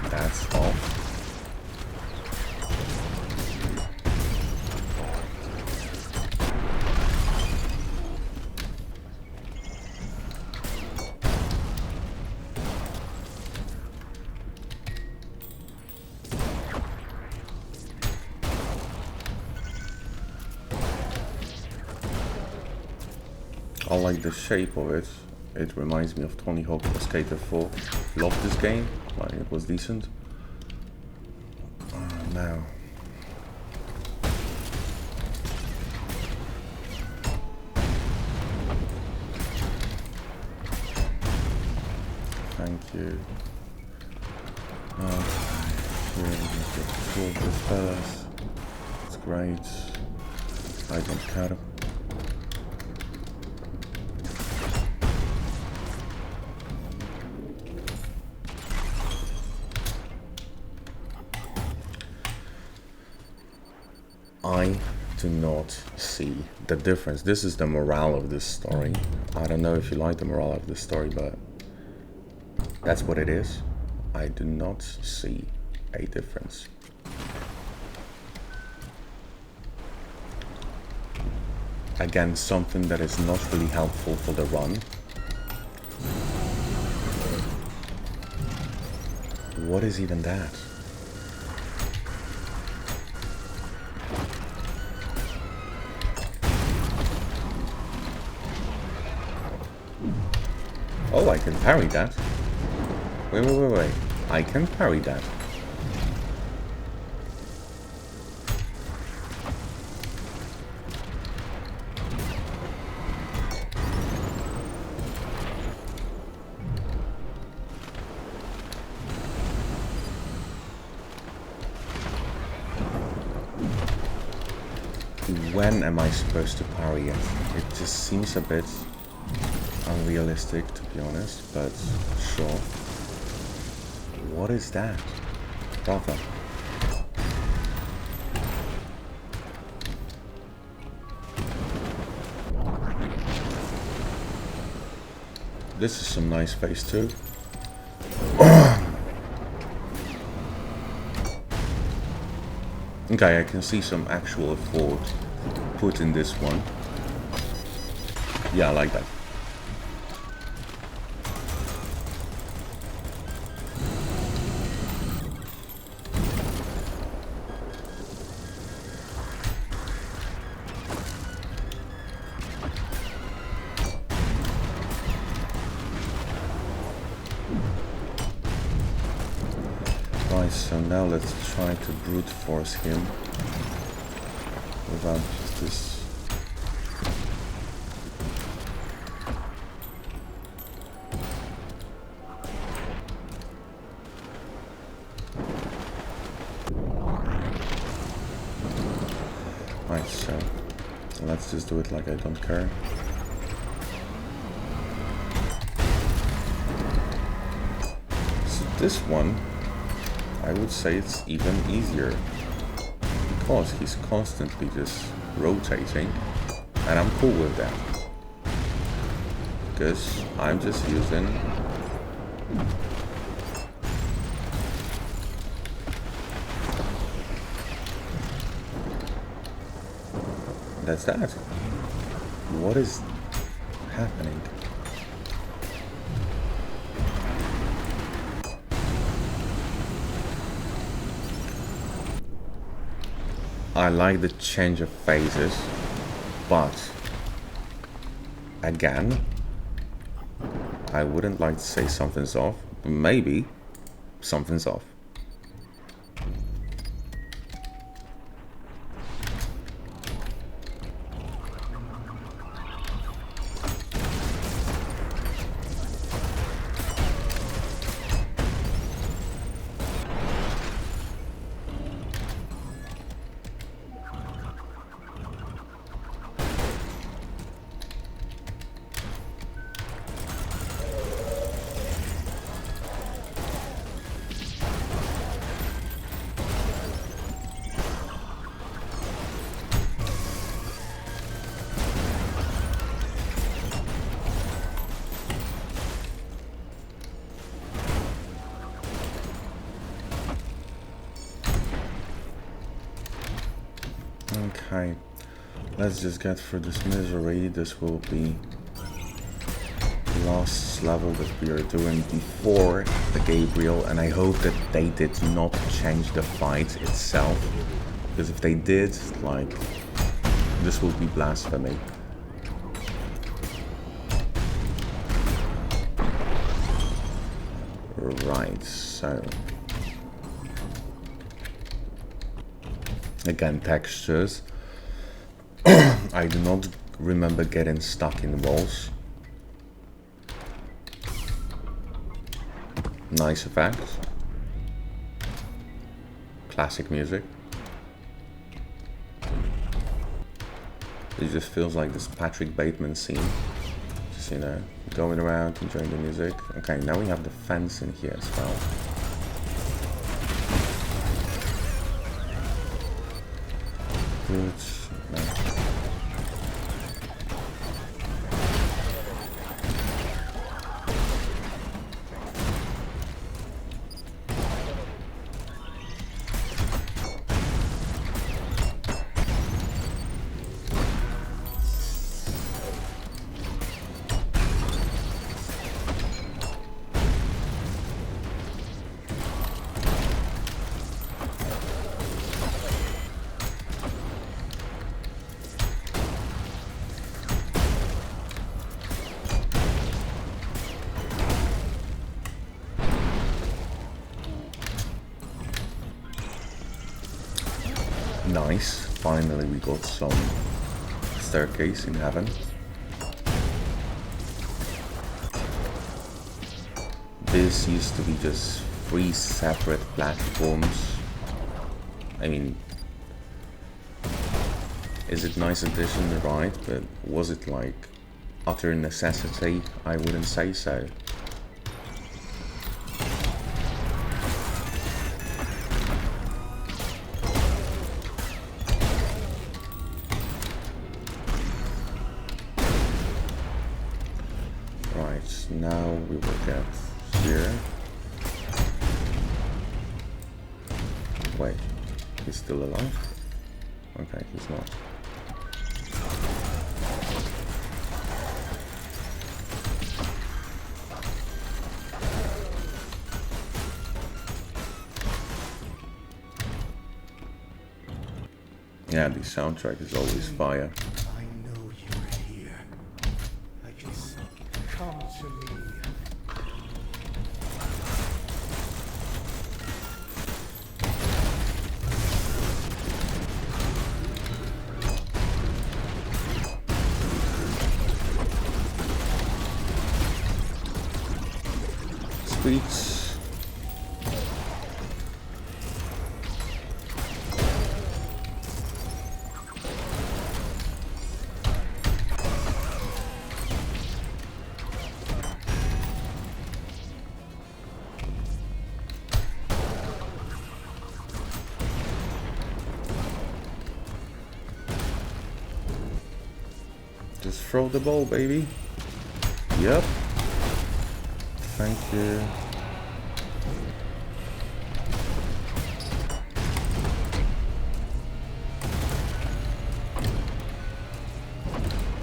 That's all. I like the shape of it. It reminds me of Tony Hawk Pro Skater 4. Love this game. Like, it was decent. Now. Thank you. Okay. Here we get two of these fellas. It's great. I don't care. I do not see the difference. This is the morale of this story. I don't know if you like the morale of this story, but that's what it is. I do not see a difference. Again, something that is not really helpful for the run. What is even that? Oh, I can parry that. Wait. I can parry that. When am I supposed to parry it? It just seems a bit unrealistic, to be honest, but sure. What is that? Brother. This is some nice face too. Okay, I can see some actual effort put in this one. Yeah, I like that. Right, so now let's try to brute force him without this. Right, so let's just do it like I don't care. So this one, I would say it's even easier, because he's constantly just rotating, and I'm cool with that, because I'm just using that's that. What is happening? I like the change of phases, but again, I wouldn't like to say something's off, but maybe something's off. Okay, let's just get through this misery. This will be the last level that we are doing before the Gabriel, and I hope that they did not change the fight itself, because if they did, like, this will be blasphemy. Right, so again, textures. I do not remember getting stuck in walls. Nice effects. Classic music. It just feels like this Patrick Bateman scene. Just, you know, going around, enjoying the music. Okay, now we have the fence in here as well. Good. No. Nice, finally we got some staircase in heaven. This used to be just 3 separate platforms. I mean, is it nice addition? Right, but was it like utter necessity? I wouldn't say so. Now we will get here. Wait, he's still alive? Okay, he's not. Yeah, the soundtrack is always fire. Sweets. Just throw the ball, baby. Yep. Thank you.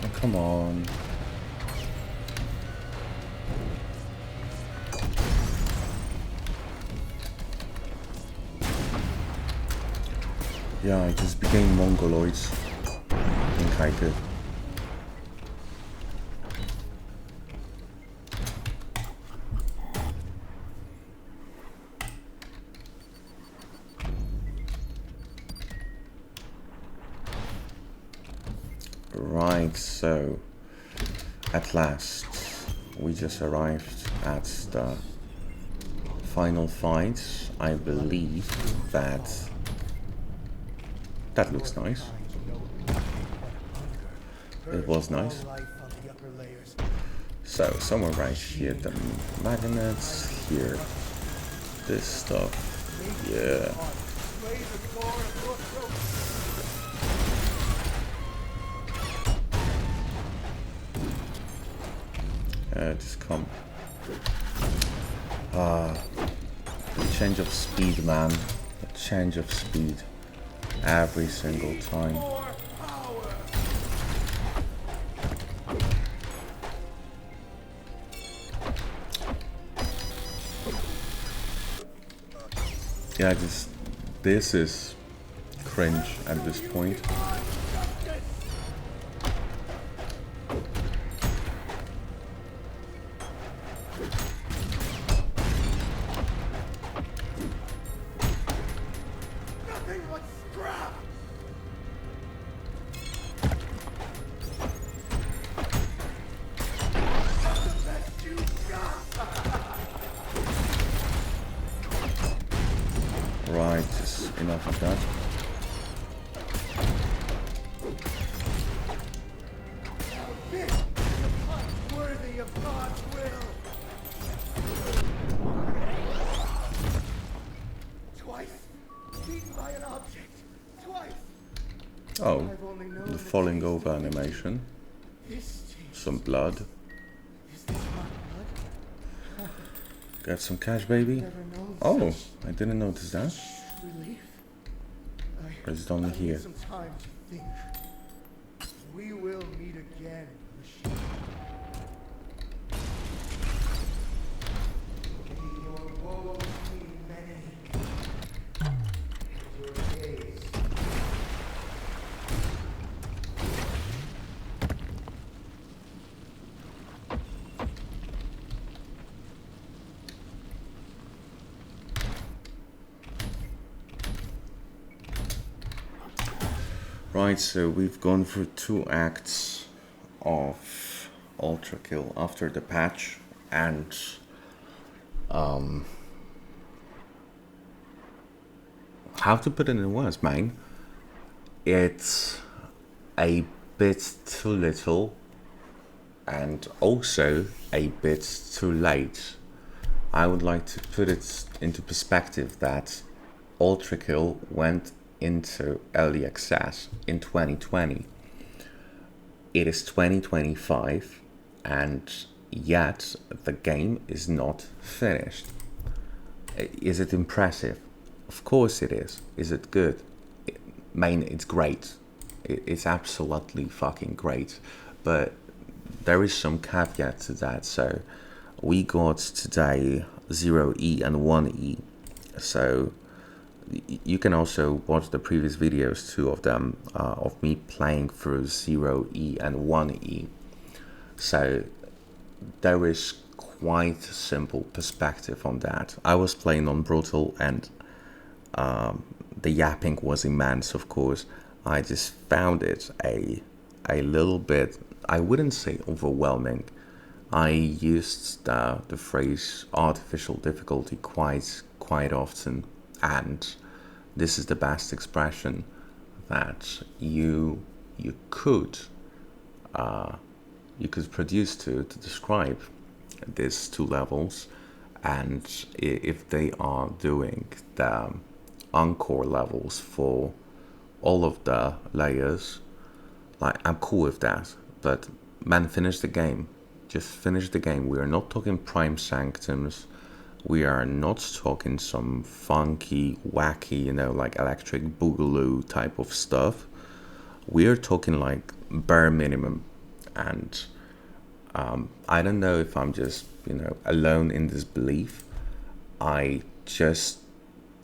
Oh, come on. Yeah, I just became Mongoloids. I think I did. Right, so at last we just arrived at the final fight. I believe that looks nice. It was nice. So somewhere right here, the magnets here, this stuff, yeah. Just come. Change of speed, man. A change of speed. Every single time. Yeah, this is cringe at this point. Right, just enough of that. Worthy of God's will. Twice beaten by an object. Twice. Oh, the falling over animation. Some blood. Is this my blood? Got some cash, baby. Oh, I didn't notice that. Relief. Or is it only here? Some time to think. We will meet again, machine. May your woes be many. And your days. Right, so we've gone through 2 acts of Ultrakill after the patch, and how to put it in words, man? It's a bit too little and also a bit too late. I would like to put it into perspective that Ultrakill went into early access in 2020. It is 2025 and yet the game is not finished. Is it impressive? Of course it is. Is it good? It's great. It's absolutely fucking great. But there is some caveat to that. So we got today 0E and 1E. So you can also watch the previous videos, 2 of them, of me playing through 0E and 1E. So there is quite a simple perspective on that. I was playing on brutal and the yapping was immense, of course. I just found it a little bit, I wouldn't say overwhelming. I used the phrase artificial difficulty quite often, and this is the best expression that you could produce to describe these 2 levels. And if they are doing the encore levels for all of the layers, like, I'm cool with that. but man, finish the game. Just finish the game. We are not talking Prime Sanctums. We are not talking some funky, wacky, like Electric Boogaloo type of stuff. We are talking like bare minimum. And I don't know if I'm just, alone in this belief. I just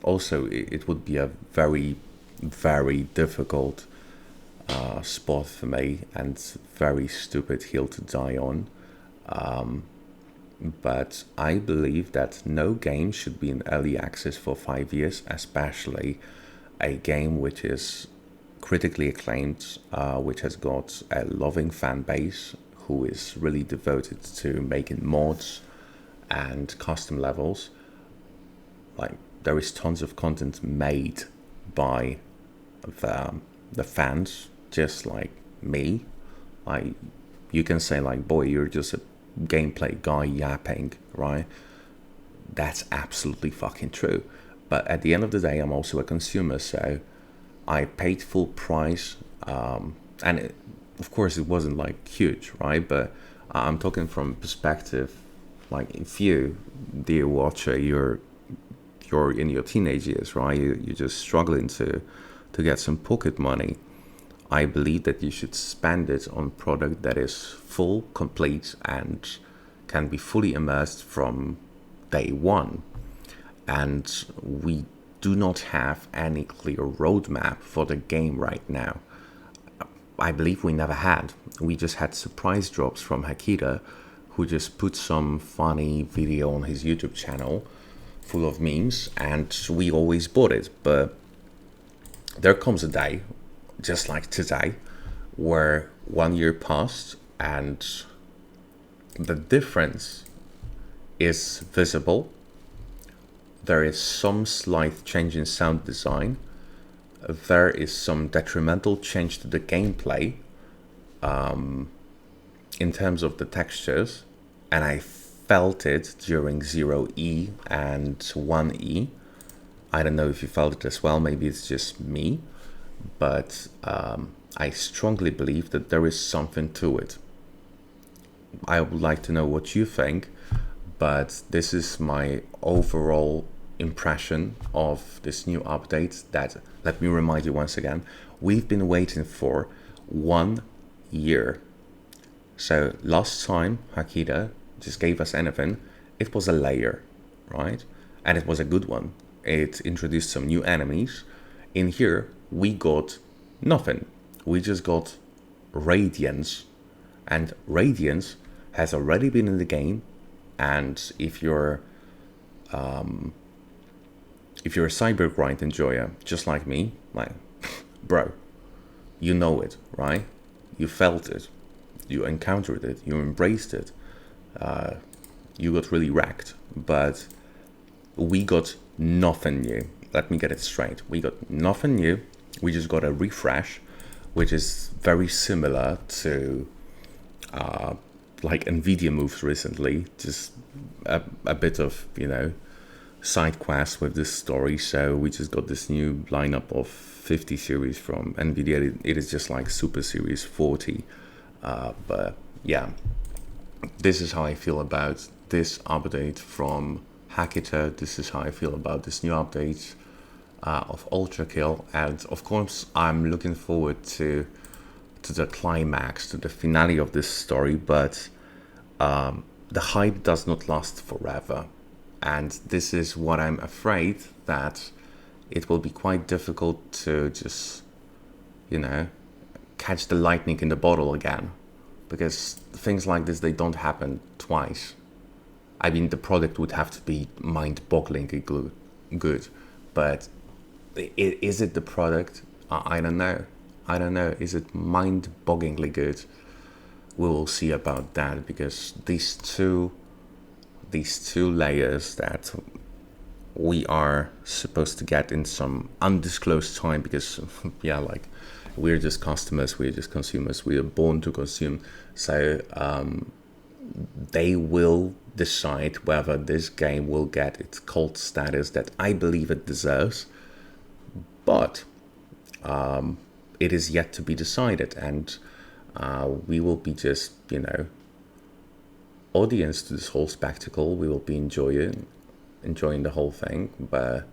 also, it would be a very, very difficult spot for me and very stupid hill to die on. But I believe that no game should be in early access for 5 years, especially a game which is critically acclaimed, which has got a loving fan base who is really devoted to making mods and custom levels. Like, there is tons of content made by the fans, just like me. Like, you can say like, boy, you're just a gameplay guy yapping, right? That's absolutely fucking true. But at the end of the day, I'm also a consumer, so I paid full price, and of course it wasn't like huge, right? But I'm talking from perspective, like if you, dear watcher, you're in your teenage years, right? You're just struggling to get some pocket money. I believe that you should spend it on product that is full, complete, and can be fully immersed from day one. And we do not have any clear roadmap for the game right now. I believe we never had. We just had surprise drops from Hakita, who just put some funny video on his YouTube channel full of memes, and we always bought it. But there comes a day, just like today, where 1 year passed and the difference is visible. There is some slight change in sound design. There is some detrimental change to the gameplay in terms of the textures, and I felt it during 0E and 1E. I don't know if you felt it as well, maybe it's just me, but I strongly believe that there is something to it. I would like to know what you think, but this is my overall impression of this new update that, let me remind you once again, we've been waiting for 1 year. So last time Hakita just gave us anything, it was a layer, right? And it was a good one. It introduced some new enemies. In here, we got nothing. We just got Radiance. And Radiance has already been in the game. And if you're a cyber grind enjoyer, just like me, like, bro, you know it, right? You felt it. You encountered it. You embraced it. You got really wrecked. But we got nothing new. Let me get it straight. We got nothing new. We just got a refresh, which is very similar to like Nvidia moves recently. Just a bit of, side quest with this story. So we just got this new lineup of 50 series from Nvidia. It is just like Super Series 40. But yeah, this is how I feel about this update from Hakita. This is how I feel about this new update of Ultrakill, and of course I'm looking forward to the climax, to the finale of this story. But the hype does not last forever, and this is what I'm afraid, that it will be quite difficult to just catch the lightning in the bottle again, because things like this, they don't happen twice. I mean, the product would have to be mind-bogglingly good, but is it the product? I don't know. Is it mind-bogglingly good? We will see about that, because these two layers that we are supposed to get in some undisclosed time, because yeah, like, we're just customers, we're just consumers, we are born to consume. So they will decide whether this game will get its cult status that I believe it deserves. But it is yet to be decided, and We will be just, audience to this whole spectacle. We will be enjoying the whole thing, but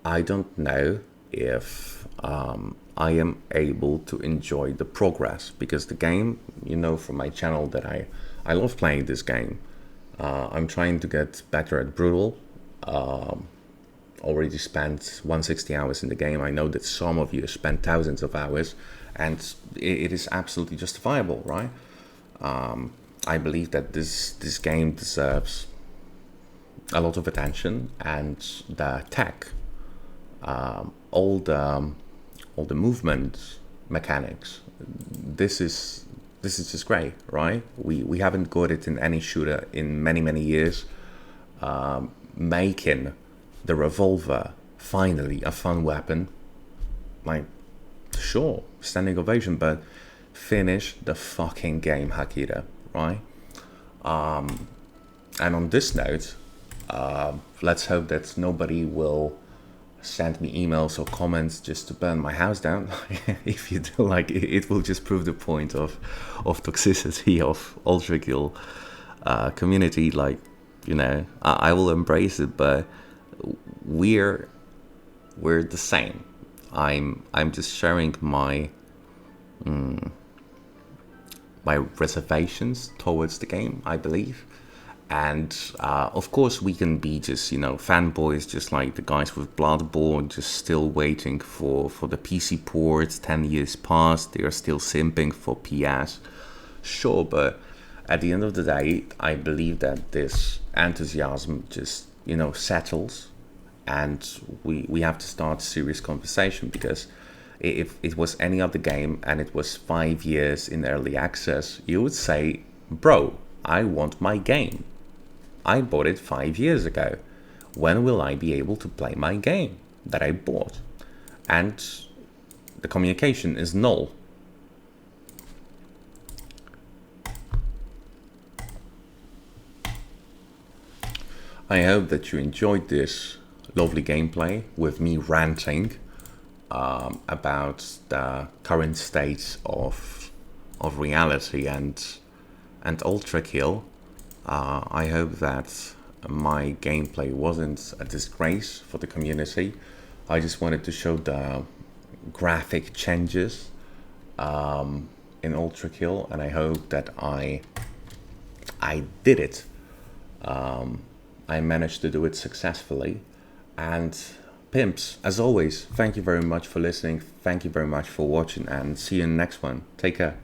I don't know if I am able to enjoy the progress, because the game, from my channel that I love playing this game. I'm trying to get better at Brutal. Already spent 160 hours in the game. I know that some of you spent thousands of hours, and it is absolutely justifiable, right? I believe that this game deserves a lot of attention, and the tech, all the movement mechanics. This is just great, right? We haven't got it in any shooter in many years. Making the revolver finally a fun weapon, like, sure, standing ovation, but finish the fucking game, Hakira, right? And on this note, let's hope that nobody will send me emails or comments just to burn my house down. If you do, like, it will just prove the point of toxicity of Ultrakill community. Like, I will embrace it, but we're the same. I'm just sharing my my reservations towards the game, I believe. And of course we can be just, fanboys, just like the guys with Bloodborne, just still waiting for the PC ports. 10 years passed, they are still simping for PS. Sure, but at the end of the day, I believe that this enthusiasm just, settles, and we have to start serious conversation, because if it was any other game and it was 5 years in early access, you would say, bro, I want my game. I bought it 5 years ago. When will I be able to play my game that I bought? And the communication is null. I hope that you enjoyed this lovely gameplay with me ranting about the current state of reality and Ultrakill. I hope that my gameplay wasn't a disgrace for the community. I just wanted to show the graphic changes in Ultrakill, and I hope that I did it. I managed to do it successfully. And pimps, as always, thank you very much for listening. Thank you very much for watching, and see you in the next one. Take care.